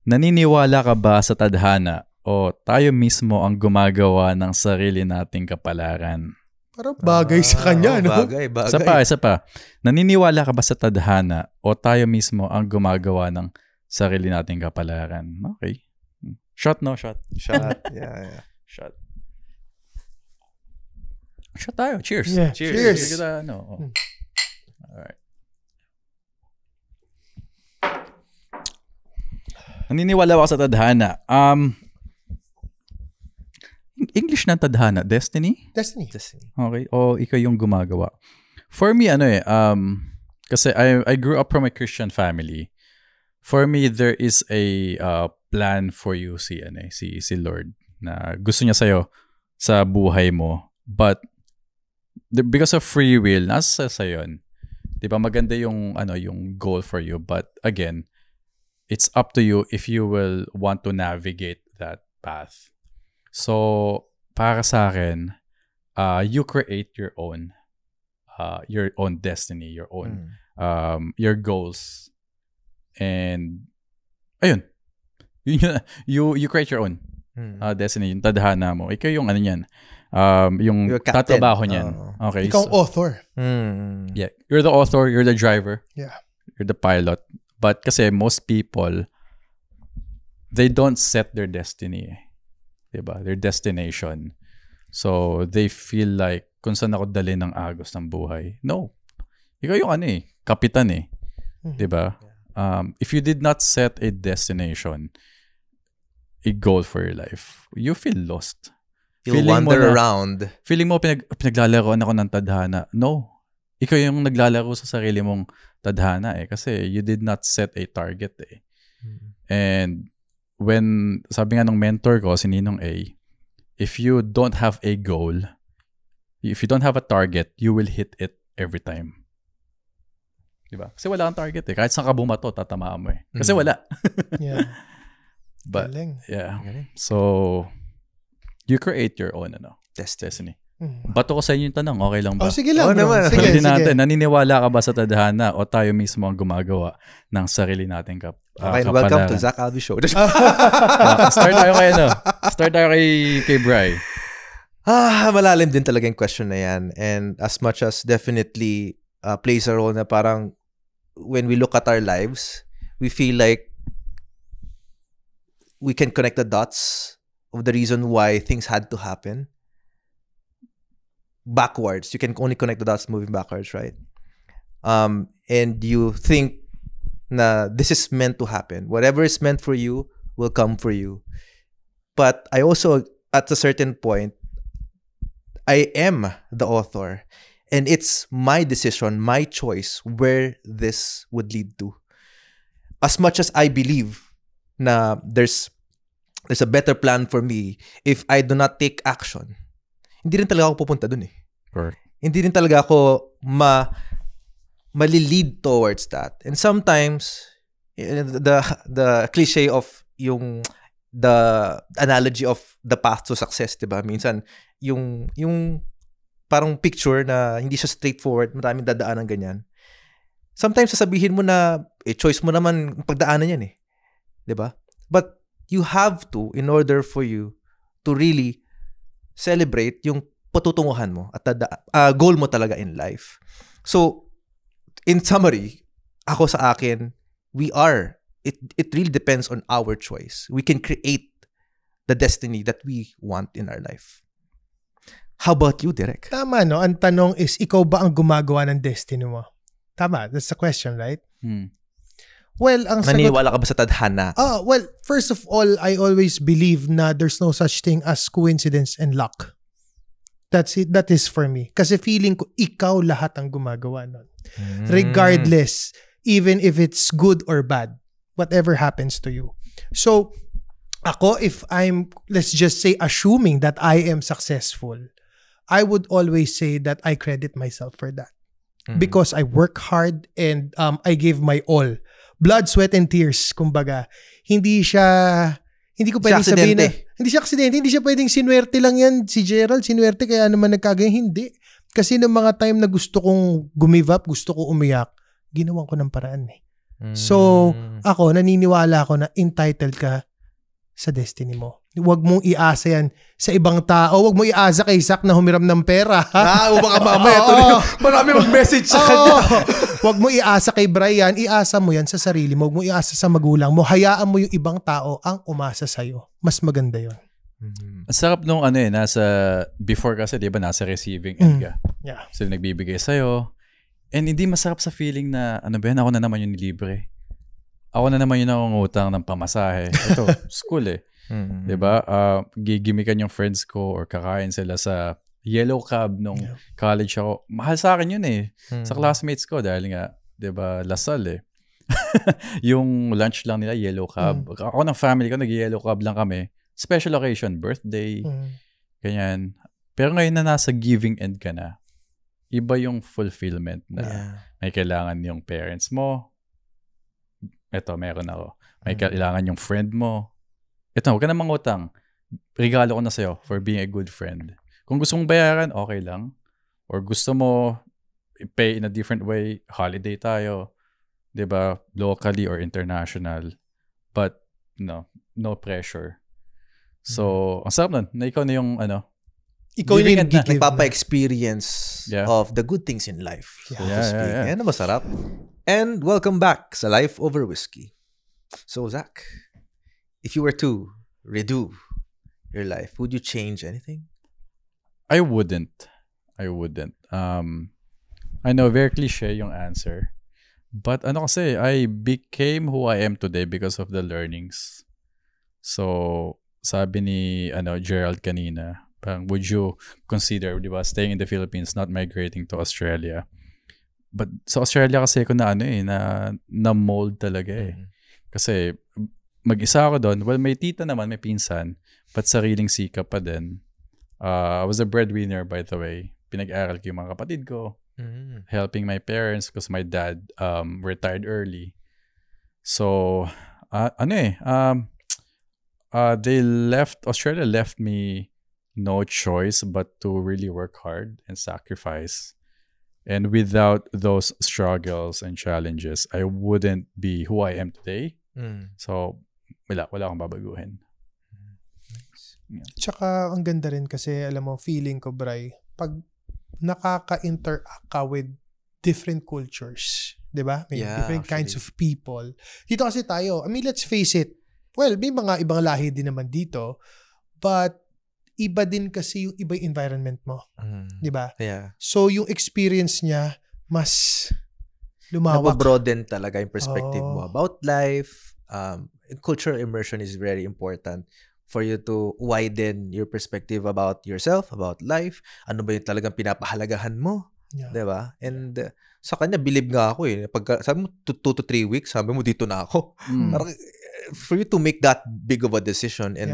Naniniwala ka ba sa tadhana o tayo mismo ang gumagawa ng sarili nating kapalaran? Parang bagay sa kanya, no? Bagay. Isa pa. Naniniwala ka ba sa tadhana o tayo mismo ang gumagawa ng sarili nating kapalaran? Okay. Shot. Shot. Yeah. Shot. Shot tayo. Cheers. Yeah. Cheers. Alright. Naniniwala ako sa tadhana. English na tadhana. Destiny? Destiny. Okay. O ikaw yung gumagawa. For me, kasi I grew up from a Christian family. For me, there is a plan for you si Lord na gusto niya sa'yo sa buhay mo. But because of free will, nasa sa'yo yun. Diba maganda yung goal for you. But again, it's up to you if you will want to navigate that path. So, para sa akin, you create your own destiny, your own your goals. And ayun. You create your own destiny, yung tadhana mo. Ikaw yung niyan. Yung tatrabaho niyan. Okay. Ikaw author. Yeah. You're the author, you're the driver. Yeah. You're the pilot. But kasi most people, they don't set their destiny. Diba? Their destination. So, they feel like kung saan ako dali ng agos ng buhay. No. Ikaw yung kapitan eh. Diba? If you did not set a destination, a goal for your life, you feel lost. You'll wander around. Feeling mo pinaglalaroan ako ng tadhana. No. Ikaw yung naglalaro sa sarili mong tadhana eh. Kasi you did not set a target eh. And when, sabi nga ng mentor ko, si Ninong A, if you don't have a goal, if you don't have a target, you will hit it every time. Diba? Kasi wala kang target eh. Kahit saan ka bumato, tatamaan mo eh. Kasi wala. Yeah. But, Galing. yeah. So, you create your own destiny. Bato ko sa inyo yung tanong, okay lang ba? Oh, sige lang, Oo bro. naman. Sige, Sarili sige. natin, naniniwala ka ba sa tadhana o tayo mismo ang gumagawa ng sarili nating Okay, welcome to Zach Alvi Show. Start tayo kay Start tayo kay Bri. Malalim din talaga yung question na yan. And as much as definitely plays a role na parang when we look at our lives, we feel like we can connect the dots of the reason why things had to happen. Backwards. You can only connect the dots moving backwards, right? And you think na this is meant to happen. Whatever is meant for you will come for you. But I also, at a certain point, I am the author. And it's my decision, my choice where this would lead to. As much as I believe na there's a better plan for me, if I do not take action, hindi rin talaga ako pupunta dun eh. Correct. Hindi rin talaga ako mali-lead towards that. And sometimes, the cliche of the analogy of the path to success, diba? Minsan, yung parang picture na hindi siya straightforward, maraming dadaan ng ganyan. Sometimes sasabihin mo na, choice mo naman pagdaanan yan eh. Diba? But you have to, in order for you to really celebrate yung patutunguhan mo at goal mo talaga in life. So, in summary, ako sa akin, it really depends on our choice. We can create the destiny that we want in our life. How about you, Derek? Tama, no? Ang tanong is, ikaw ba ang gumagawa ng destiny mo? Tama, that's the question, right? Well, ang sagot... Naniniwala ka ba sa tadhana? Well, first of all, I always believe na there's no such thing as coincidence and luck. That's it. That is for me. Kasi feeling ko, ikaw lahat ang gumagawa nun. Regardless, even if it's good or bad, whatever happens to you. So, ako, if I'm, let's just say, assuming that I am successful, I would always say that I credit myself for that. Because I work hard and I give my all. Blood, sweat, and tears, kumbaga. Hindi ko pwedeng sabihin na, hindi siya aksidente, hindi siya pwedeng sinuwerte lang yan, si Gerald, sinuwerte kaya naman nagkagaya, hindi. Kasi ng mga time na gusto kong gumive up, gusto ko umiyak, ginawan ko ng paraan eh. So, ako, naniniwala ako na entitled ka sa destiny mo. Huwag mong iasa yan sa ibang tao. Huwag mong iasa kay Zach na humiram ng pera. Baka mamaya marami mag-message sa kanya. Huwag mo iasa kay Brian. Iasa mo yan sa sarili mo. Huwag mo iasa sa magulang mo. Hayaan mo yung ibang tao ang umasa sa'yo. Mas maganda yun. Ang sarap nung nasa before kasi, di ba, nasa receiving end ka. Yeah. Sila nagbibigay sa'yo. And hindi masarap sa feeling na, ako na naman yung nilibre. Ako na naman yung nakungutang ng pamasahe. Ito, school eh. Diba? Gigimikan yung friends ko or kakain sila sa yellow cab nung college ako. Mahal sa akin yun eh. Sa classmates ko dahil nga, diba, Lasal eh. Yung lunch lang nila, yellow cab. Ako ng family ko, nag-yellow cab lang kami. Special occasion, birthday, ganyan. Pero ngayon na nasa giving end ka na, iba yung fulfillment na may kailangan yung parents mo. Ito, meron ako. May kailangan yung friend mo. Ito, huwag ka na mangutang. Regalo ko na sa'yo for being a good friend. Kung gusto mong bayaran, okay lang. Or gusto mo pay in a different way, holiday tayo. Diba? Locally or international. But, no pressure. So, ang sarap nun, na ikaw na yung, ikaw yung nagpapa-experience of the good things in life. So to speak. Yan na masarap. And welcome back sa Life Over Whiskey. So, Zach, if you were to redo your life, would you change anything? I wouldn't. I know, very cliche yung answer. But kasi, I became who I am today because of the learnings. So, sabi ni Gerald kanina, parang would you consider, di ba, staying in the Philippines, not migrating to Australia? But sa Australia kasi ko na mold talaga eh. Kasi mag-isa ako doon. Well, may tita naman, may pinsan, but sariling sikap pa din. I was a breadwinner, by the way. Pinag-aral ko yung mga kapatid ko. Helping my parents because my dad retired early. So, Australia left me no choice but to really work hard and sacrifice. And without those struggles and challenges, I wouldn't be who I am today. So, wala akong babaguhin. Tsaka, ang ganda rin kasi, alam mo, feeling ko, Bri, pag nakaka-interact ka with different cultures, di ba? May different kinds of people. Dito kasi tayo, I mean, let's face it, well, may mga ibang lahi din naman dito, but iba din kasi yung iba yung environment mo. Di ba? Yeah. So, yung experience niya, mas lumawak. Nabobroaden talaga yung perspective mo about life. Cultural immersion is very important for you to widen your perspective about yourself, about life. Ano ba yung talagang pinapahalagahan mo? Yeah. Diba? And sa kanya, believe nga ako eh. Pag sabi mo 2 to 3 weeks, sabi mo dito na ako. Parang, for you to make that big of a decision and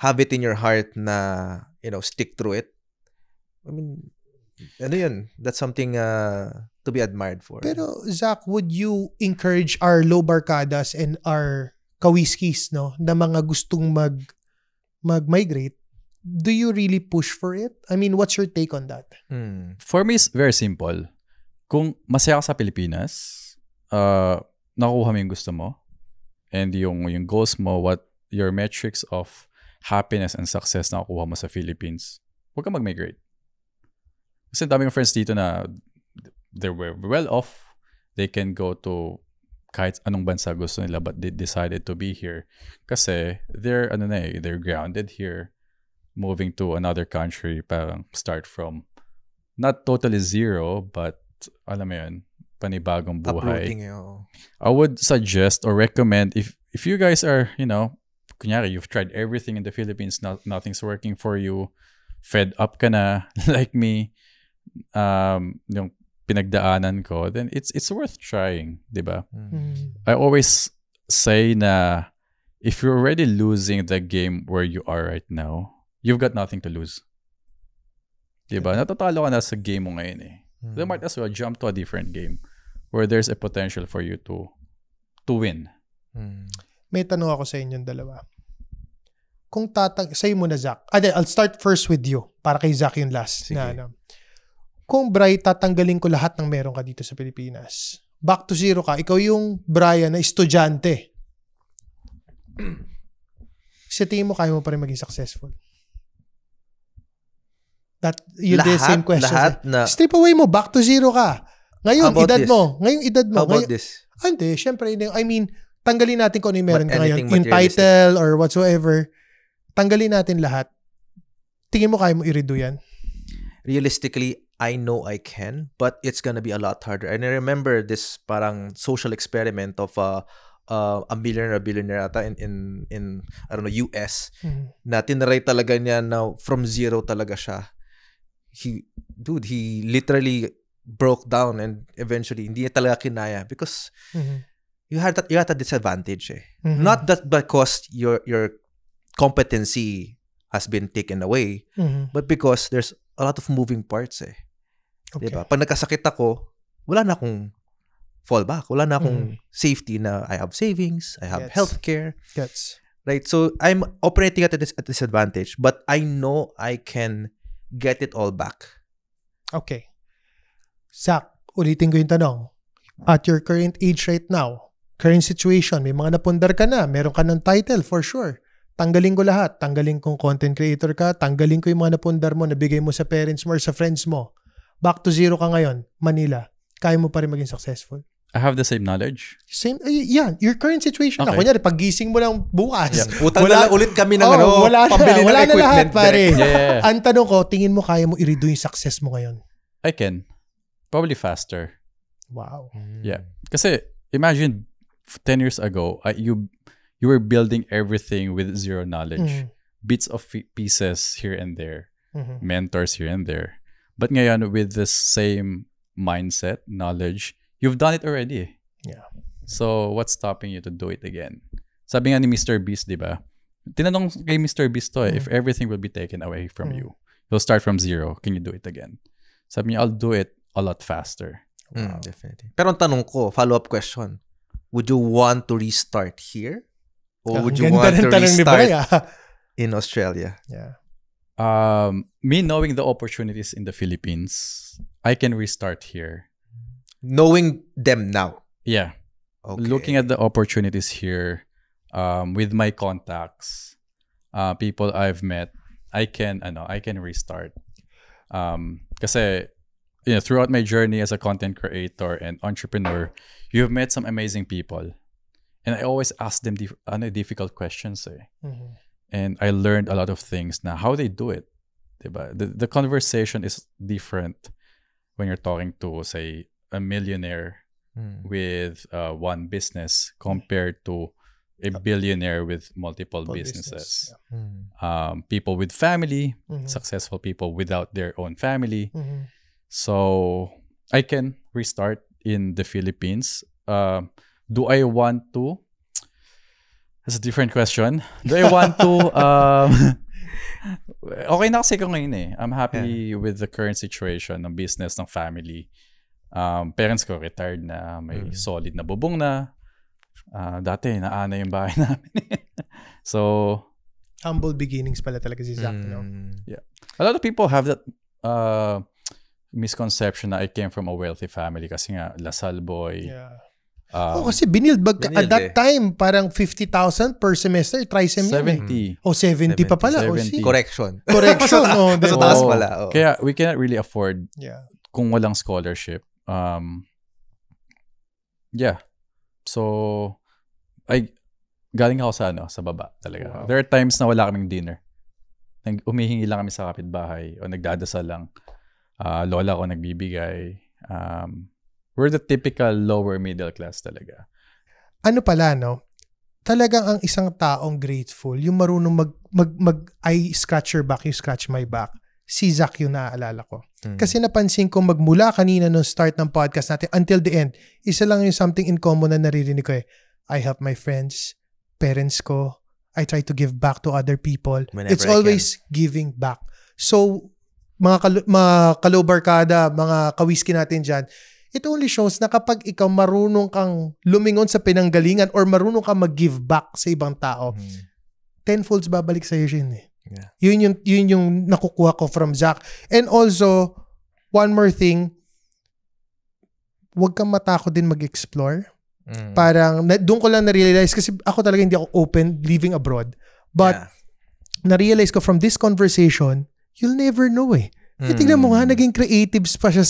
have it in your heart na, stick through it. I mean, ano yun? That's something to be admired for. Pero, Zach, would you encourage our low barkadas and our kawiskis, no, na mga gustong mag-migrate? Do you really push for it? I mean, what's your take on that? For me, it's very simple. Kung masaya ka sa Pilipinas, nakuha mo yung gusto mo, and yung goals mo, what your metrics of happiness and success na nakuha mo sa Philippines, huwag ka mag-migrate. Kasi daming friends dito na they were well off. They can go to kahit anong bansa gusto nila, but they decided to be here kasi they're grounded here, moving to another country, parang start from not totally zero, but alam mo yun, panibagong buhay. I would suggest or recommend if you guys are, kunyari, you've tried everything in the Philippines, nothing's working for you, fed up ka na, like me, yung pinagdaanan ko, then it's worth trying, diba? I always say na if you're already losing the game where you are right now, you've got nothing to lose. Diba? Natatalo ka na sa game mo ngayon eh. You might as well jump to a different game where there's a potential for you to win. May tanong ako sa inyong dalawa. Kung sa'yo muna, Zach. I'll start first with you. Para kay Zach yung last. Kung Bri, tatanggalin ko lahat ng meron ka dito sa Pilipinas. Back to zero ka. Ikaw yung Brian na estudyante. Sa tingin mo, kaya mo pa rin maging successful? Yun the same question. Lahat na... Strip away mo. Back to zero ka. Ngayon, edad mo. How about this? Hindi, syempre. I mean, tanggalin natin kung ano yung meron ka ngayon. Yung title or whatsoever. Tanggalin natin lahat. Tingin mo kaya mo i-redo yan? Realistically, I know I can, but it's gonna be a lot harder. And I remember this parang social experiment of a billionaire ata in I don't know, US, na tinry talaga niya na from zero talaga siya. He literally broke down and eventually hindi niya talaga kinaya because you had a disadvantage eh. Not that because your competency has been taken away, but because there's a lot of moving parts eh. Okay. Diba? Pag nagkasakit ako, wala na akong fallback. Wala na akong safety na I have savings, I have healthcare. Right? So, I'm operating at a disadvantage, but I know I can get it all back. Okay. Zach, ulitin ko yung tanong. At your current age right now, current situation, may mga napundar ka na, meron ka ng title for sure. Tanggalin ko lahat. Tanggalin kong content creator ka, tanggalin ko yung mga napundar mo, nabigay mo sa parents mo or sa friends mo. Back to zero ka ngayon, Manila. Kaya mo pa rin maging successful. I have the same knowledge. Your current situation na. Kunyari, pag-gising mo lang bukas. Utang na lang ulit kami ng pambili ng equipment. Wala na lahat, pare. Yeah. Ang tanong ko, tingin mo kaya mo i-redo yung success mo ngayon? I can. Probably faster. Wow. Yeah. Kasi, imagine, 10 years ago, you were building everything with zero knowledge. Bits of pieces here and there. Mentors here and there. But ngayon, with the same mindset, knowledge, you've done it already. Yeah. So, what's stopping you to do it again? Sabi nga ni Mr. Beast, di ba? Tinanong kay Mr. Beast to if everything will be taken away from you, you'll start from zero. Can you do it again? Sabi niya, I'll do it a lot faster. Wow. Definitely. Pero ang tanong ko, follow-up question, would you want to restart here? Or would you want to restart in Australia? Yeah. Me knowing the opportunities in the Philippines, I can restart here. Knowing them now. Yeah. Okay. Looking at the opportunities here, with my contacts, people I've met, I can restart. Kasi, throughout my journey as a content creator and entrepreneur, you've met some amazing people. And I always ask them difficult questions. And I learned a lot of things na how they do it. Diba? The conversation is different when you're talking to, say, a millionaire with one business compared to a billionaire with multiple businesses. People with family, successful people without their own family. So I can restart in the Philippines. Do I want to? That's a different question. Do I want to? Okay na kasi ko ngayon eh. I'm happy with the current situation ng business, ng family. Parents ko retired na, may solid na bubong na. Dati, naana yung bahay namin. So, humble beginnings pala talaga si Zach, no? Yeah. A lot of people have that misconception na I came from a wealthy family kasi nga, Lasal boy. Yeah. Kasi binild at that time, parang 50,000 per semester, trisem 70. 70 pa pala. 70. Correction. Sa taas pala. Kaya we cannot really afford kung walang scholarship. Yeah. So, galing ako sa baba talaga. Wow. There are times na wala kaming dinner. Umihingi lang kami sa kapitbahay o nagdadasal lang. Lola ko nagbibigay. We're the typical lower middle class talaga. Ano pala, no? Talagang ang isang taong grateful, yung marunong I scratch your back, you scratch my back. Si Zach yung naaalala ko. Kasi napansin ko magmula kanina nung start ng podcast natin until the end, isa lang yung something in common na naririnig ko eh. I help my friends, parents ko, I try to give back to other people. Whenever it's always giving back. So, mga kalobarkada, mga kawiski natin dyan, it only shows na kapag ikaw marunong kang lumingon sa pinanggalingan or marunong kang mag-give back sa ibang tao, tenfolds babalik sa'yo yun eh. Yeah. Yun yung nakukuha ko from Zach. And also, one more thing, huwag kang matakot din mag-explore. Parang, doon ko lang na-realize, kasi ako talaga hindi ako open living abroad. But, na-realize ko from this conversation, you'll never know eh. Tingnan mo nga, naging creatives pa siya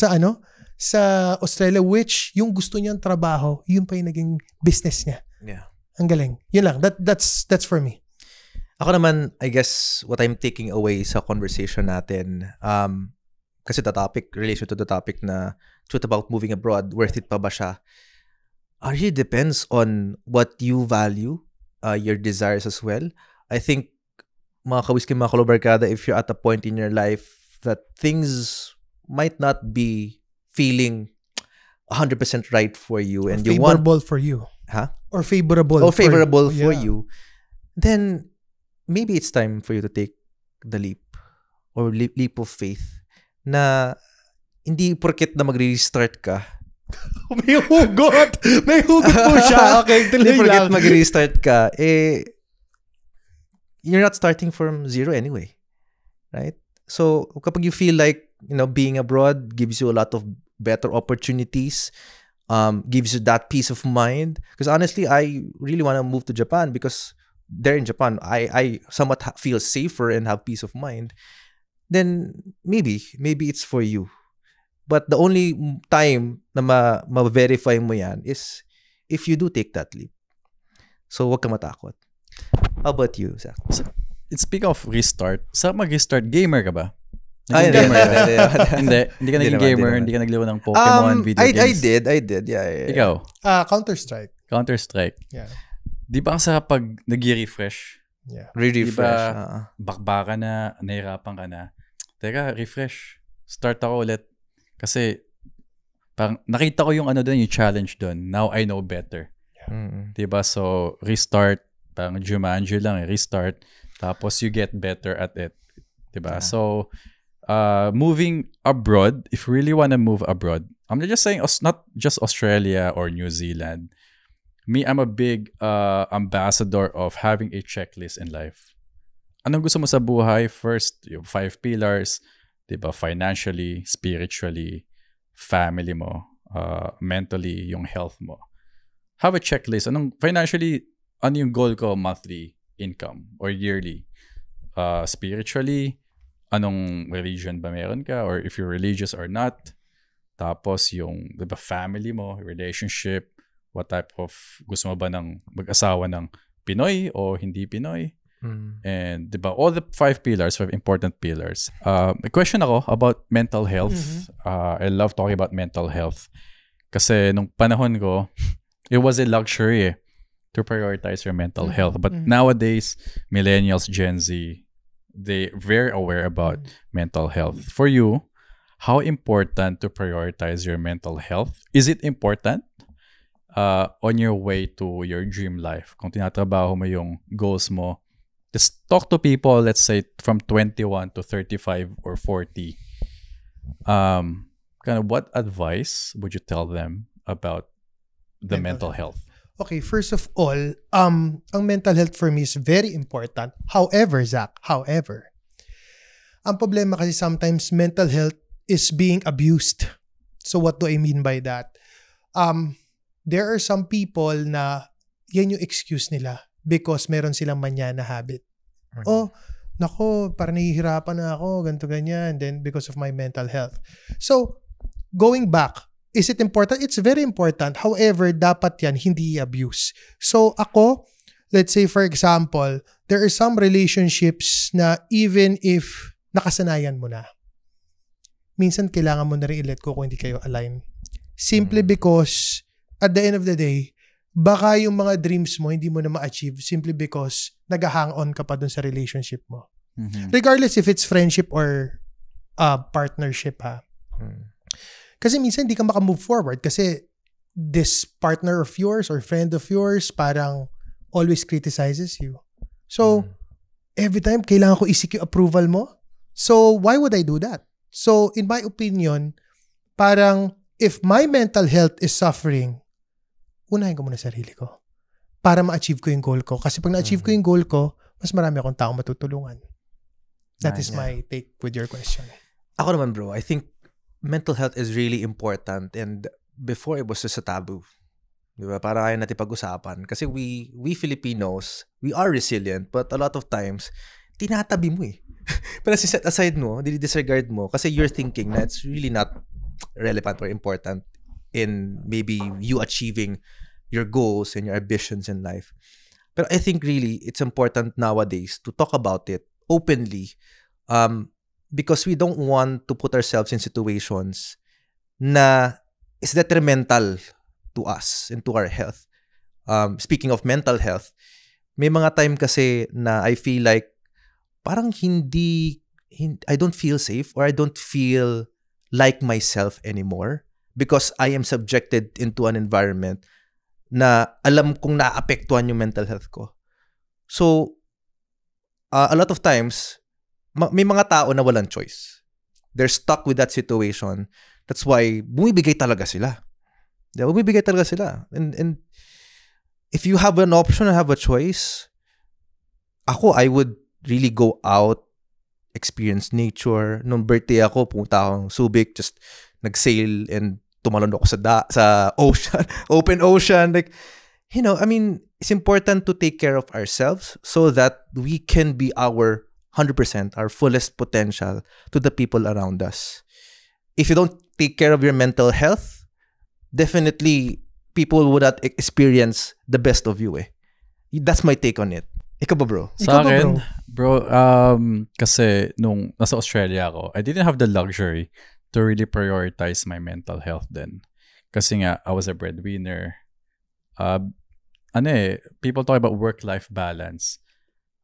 sa Australia, which yung gusto niyang trabaho, yun pa yung naging business niya. Yeah. Ang galing. Yun lang. That's for me. Ako naman, I guess, what I'm taking away sa conversation natin, kasi relation to the topic na truth about moving abroad, worth it pa ba siya? Really depends on what you value, your desires as well. I think, mga kawiski, mga kalobarkada, if you're at a point in your life that things might not be feeling 100% right for you and you want favorable for you. Or favorable for you, then maybe it's time for you to take the leap or leap of faith na hindi porket na magre-restart ka. May hugot po siya. Okay, tuloy hindi porket lang. magre-restart ka, you're not starting from zero anyway. Right? So, kapag you feel like, being abroad gives you a lot of better opportunities, gives you that peace of mind. Because honestly, I really want to move to Japan because there in Japan, I somewhat feel safer and have peace of mind. Then maybe it's for you. But the only time na ma-verify mo yan is if you do take that leap. So wag ka matakot. How about you, Zach? Speak of restart, sa mag-restart, gamer ka ba? Hindi ka naging gamer, hindi ka naglaro ng Pokemon video games. I did. Yeah. Ikaw? Counter-Strike. Yeah. Di ba ang sarap pag nag-refresh? Yeah. Re-refresh. Diba, bakbaka na, nahirapan ka na. Teka, refresh. Start ako ulit. Kasi, parang nakita ko yung yung challenge doon. Now I know better. Yeah. Diba? So, restart. Parang Jumanji lang, restart. Tapos you get better at it. Diba? Yeah. So, moving abroad, if you really want to move abroad, I'm not just saying not just Australia or New Zealand. Me, I'm a big ambassador of having a checklist in life. anong gusto mo sa buhay? First, yung 5 pillars, 'di ba? Financially, spiritually, family mo, mentally, yung health mo. Have a checklist. Financially, ano yung goal ko? Monthly income or yearly? Spiritually, anong religion ba meron ka? Or if you're religious or not? Tapos yung, di ba, family mo, relationship, what type of, gusto mo ba ng mag-asawa ng Pinoy o hindi Pinoy? And, di ba, all the 5 pillars, 5 important pillars. May question ako about mental health. I love talking about mental health. Kasi nung panahon ko, it was a luxury to prioritize your mental health. But nowadays, millennials, Gen Z, they're very aware about mental health. For you, how important to prioritize your mental health? Is it important on your way to your dream life? Kung tinatrabaho mo yung goals mo, just talk to people, let's say, from 21 to 35 or 40. Kind of what advice would you tell them about the mental health? Okay, first of all, ang mental health for me is very important. However, Zach, ang problema kasi sometimes mental health is being abused. So what do I mean by that? There are some people na yan yung excuse nila because meron silang manyana habit. Oh, nako, parang nahihirapan na ako, ganito ganyan, then because of my mental health. So, going back, is it important? It's very important. However, dapat yan hindi abuse. So ako, let's say for example, there are some relationships na even if nakasanayan mo na, minsan kailangan mo na rin i-let go kung hindi kayo align. Simply because at the end of the day, baka yung mga dreams mo hindi mo na ma-achieve simply because nag-hang on ka pa dun sa relationship mo. Regardless if it's friendship or partnership ha. Kasi minsan hindi ka makamove forward kasi this partner of yours or friend of yours parang always criticizes you. So, every time kailangan ko i-seek yung approval mo. So, why would I do that? So, in my opinion, parang if my mental health is suffering, unahin ko muna sarili ko para ma-achieve ko yung goal ko. Kasi pag na-achieve ko yung goal ko, mas marami akong taong matutulungan. That is my take with your question. Ako naman, bro, I think mental health is really important, and before it was just a taboo. Diba? Para ayaw natin pag-usapan. Kasi we Filipinos, we are resilient, but a lot of times, tinatabi mo eh. Pero set aside mo, disregard mo, kasi you're thinking na it's really not relevant or important in maybe you achieving your goals and your ambitions in life. But I think really it's important nowadays to talk about it openly, because we don't want to put ourselves in situations na is detrimental to us and to our health. Speaking of mental health, may mga time kasi na I feel like parang I don't feel safe or I don't feel like myself anymore because I am subjected into an environment na alam kong naapektuhan yung mental health ko. So, a lot of times, may mga tao na walang choice. They're stuck with that situation. That's why bumibigay talaga sila. Bumibigay talaga sila. And if you have an option and have a choice, I would really go out, experience nature. Nung birthday ako, pumunta akong Subic, just nag-sail and tumalon ako sa ocean, open ocean. Like, I mean, it's important to take care of ourselves so that we can be our 100%, our fullest potential to the people around us. If you don't take care of your mental health, definitely people would not experience the best of you eh. That's my take on it. Ikaw ba, bro? Sa akin, bro, kasi nung nasa Australia ako, I didn't have the luxury to really prioritize my mental health then. Kasi nga, I was a breadwinner. People talk about work-life balance.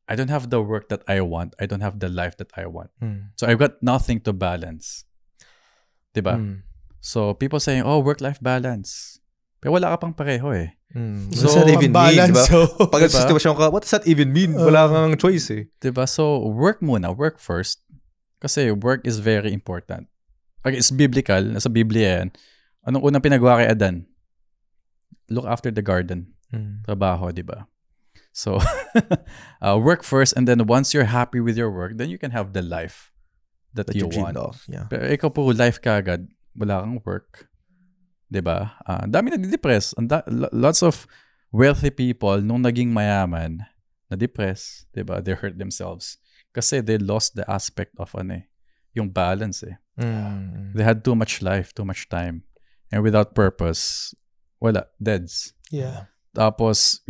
I don't have the work that I want. I don't have the life that I want. So I've got nothing to balance. Diba? So people saying, work-life balance. Pero wala ka pang pareho eh. So, what does that even mean? Diba? Pag diba? sitwasyon ka, what does that even mean? Wala kang choice eh. Diba? So, work muna. Work first. Kasi work is very important. Okay, it's biblical. Nasa Biblia yan. Anong unang pinagawa kay Adan? Look after the garden. Trabaho, diba? So, work first, and then once you're happy with your work, then you can have the life that you want. Yeah. Pero ikaw po, life ka agad, wala kang work. Diba? Dami na-depress. Lots of wealthy people, nung naging mayaman, na-depress. Diba? They hurt themselves. Kasi they lost the aspect of yung balance eh. They had too much life, too much time. And without purpose, wala, deads. Yeah. Tapos,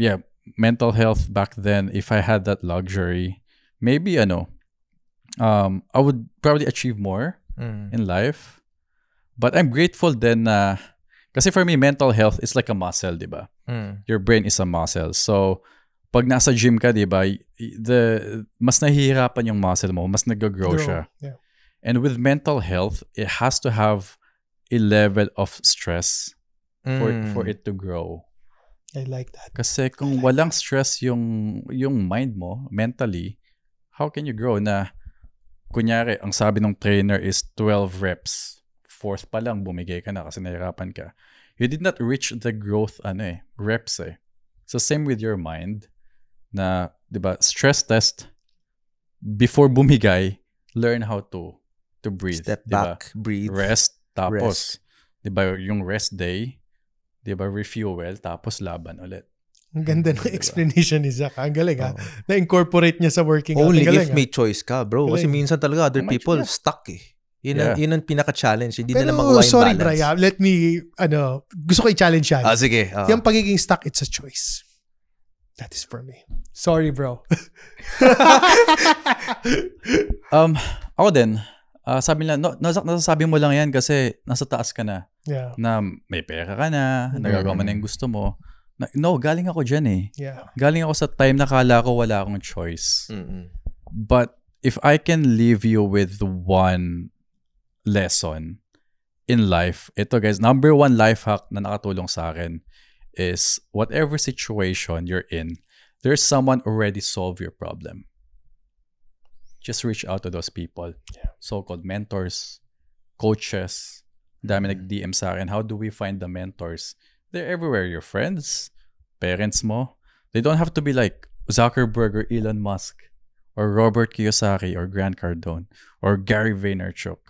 mental health back then, if I had that luxury, maybe I would probably achieve more in life. But I'm grateful then kasi for me, mental health is like a muscle, diba? Your brain is a muscle. So, pag nasa gym ka, diba, mas nahihirapan yung muscle mo, mas nag-grow siya. Yeah. And with mental health, it has to have a level of stress for it to grow. I like that. Kasi kung walang stress yung mind mo, mentally, how can you grow na, kunyari, ang sabi ng trainer is 12 reps. Fourth pa lang, bumigay ka na kasi nahirapan ka. You did not reach the growth, reps eh. So same with your mind, na, diba, stress test, before bumigay, learn how to breathe. Step diba? back, breathe. Rest, tapos, diba, yung rest day, diba, refuel, tapos laban ulit. Ang ganda ng explanation ni Zach. Ang galing na-incorporate niya sa working out. Only galing, if may choice ka, bro. Kasi minsan talaga other people stuck eh. Yun ang pinaka-challenge. Hindi nila makuha yung sorry, balance. Brian. Let me, gusto ko i-challenge yan. Sige. Yung pagiging stuck, it's a choice. That is for me. Sorry, bro. Ako din, sabi nila, nasasabi mo lang yan kasi nasa taas ka na. Yeah. Na may pera ka na, nagagawa mo na yung gusto mo. No, galing ako dyan eh. Yeah. Galing ako sa time na kala ko wala akong choice. But if I can leave you with one lesson in life, ito guys, number one life hack na nakatulong sa akin is whatever situation you're in, there's someone already solve your problem. Just reach out to those people. Yeah. So-called mentors, coaches. Dami nag-DM sa akin. How do we find the mentors? They're everywhere. Your friends, parents mo. They don't have to be like Zuckerberg or Elon Musk or Robert Kiyosaki or Grant Cardone or Gary Vaynerchuk.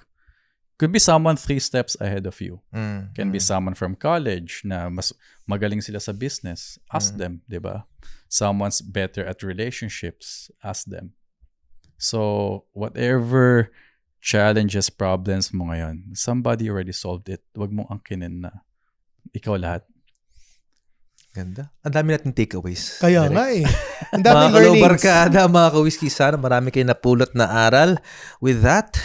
Could be someone 3 steps ahead of you. Can be someone from college na mas magaling sila sa business. Ask them, diba? Someone's better at relationships. Ask them. So, whatever challenges, problems mo ngayon, somebody already solved it. Huwag mong angkinin na ikaw lahat. Ganda. Ang dami natin takeaways. Kaya Direct. nga eh. Ang dami mga learnings. Kalobarkada, mga ka-whiskey, sana marami kayo napulot na aral. With that,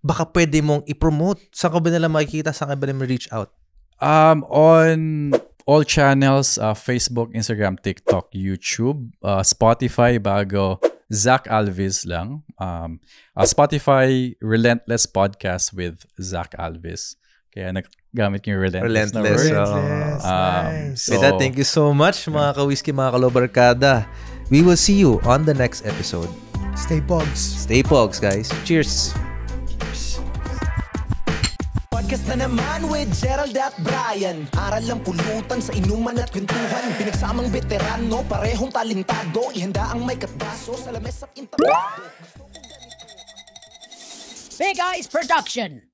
baka pwede mong i-promote. Saan ka ba nila makikita? Saan ka ba nila reach out? On all channels, Facebook, Instagram, TikTok, YouTube, Spotify, bago Zach Alvis lang. Spotify, Relentless Podcast with Zach Alvis. Kaya naggamit yung Relentless na word. Nice. With that, thank you so much, mga ka-whiskey, mga kalobarkada. We will see you on the next episode. Stay pogs. Stay pogs, guys. Cheers. Podcast na naman with Gerald at Brian. Aral lang pulutan sa inuman at kwentuhan. Pinagsamang veterano, parehong talentado. Ihanda ang may katbaso sa lames at intabado. Big Eyes Production.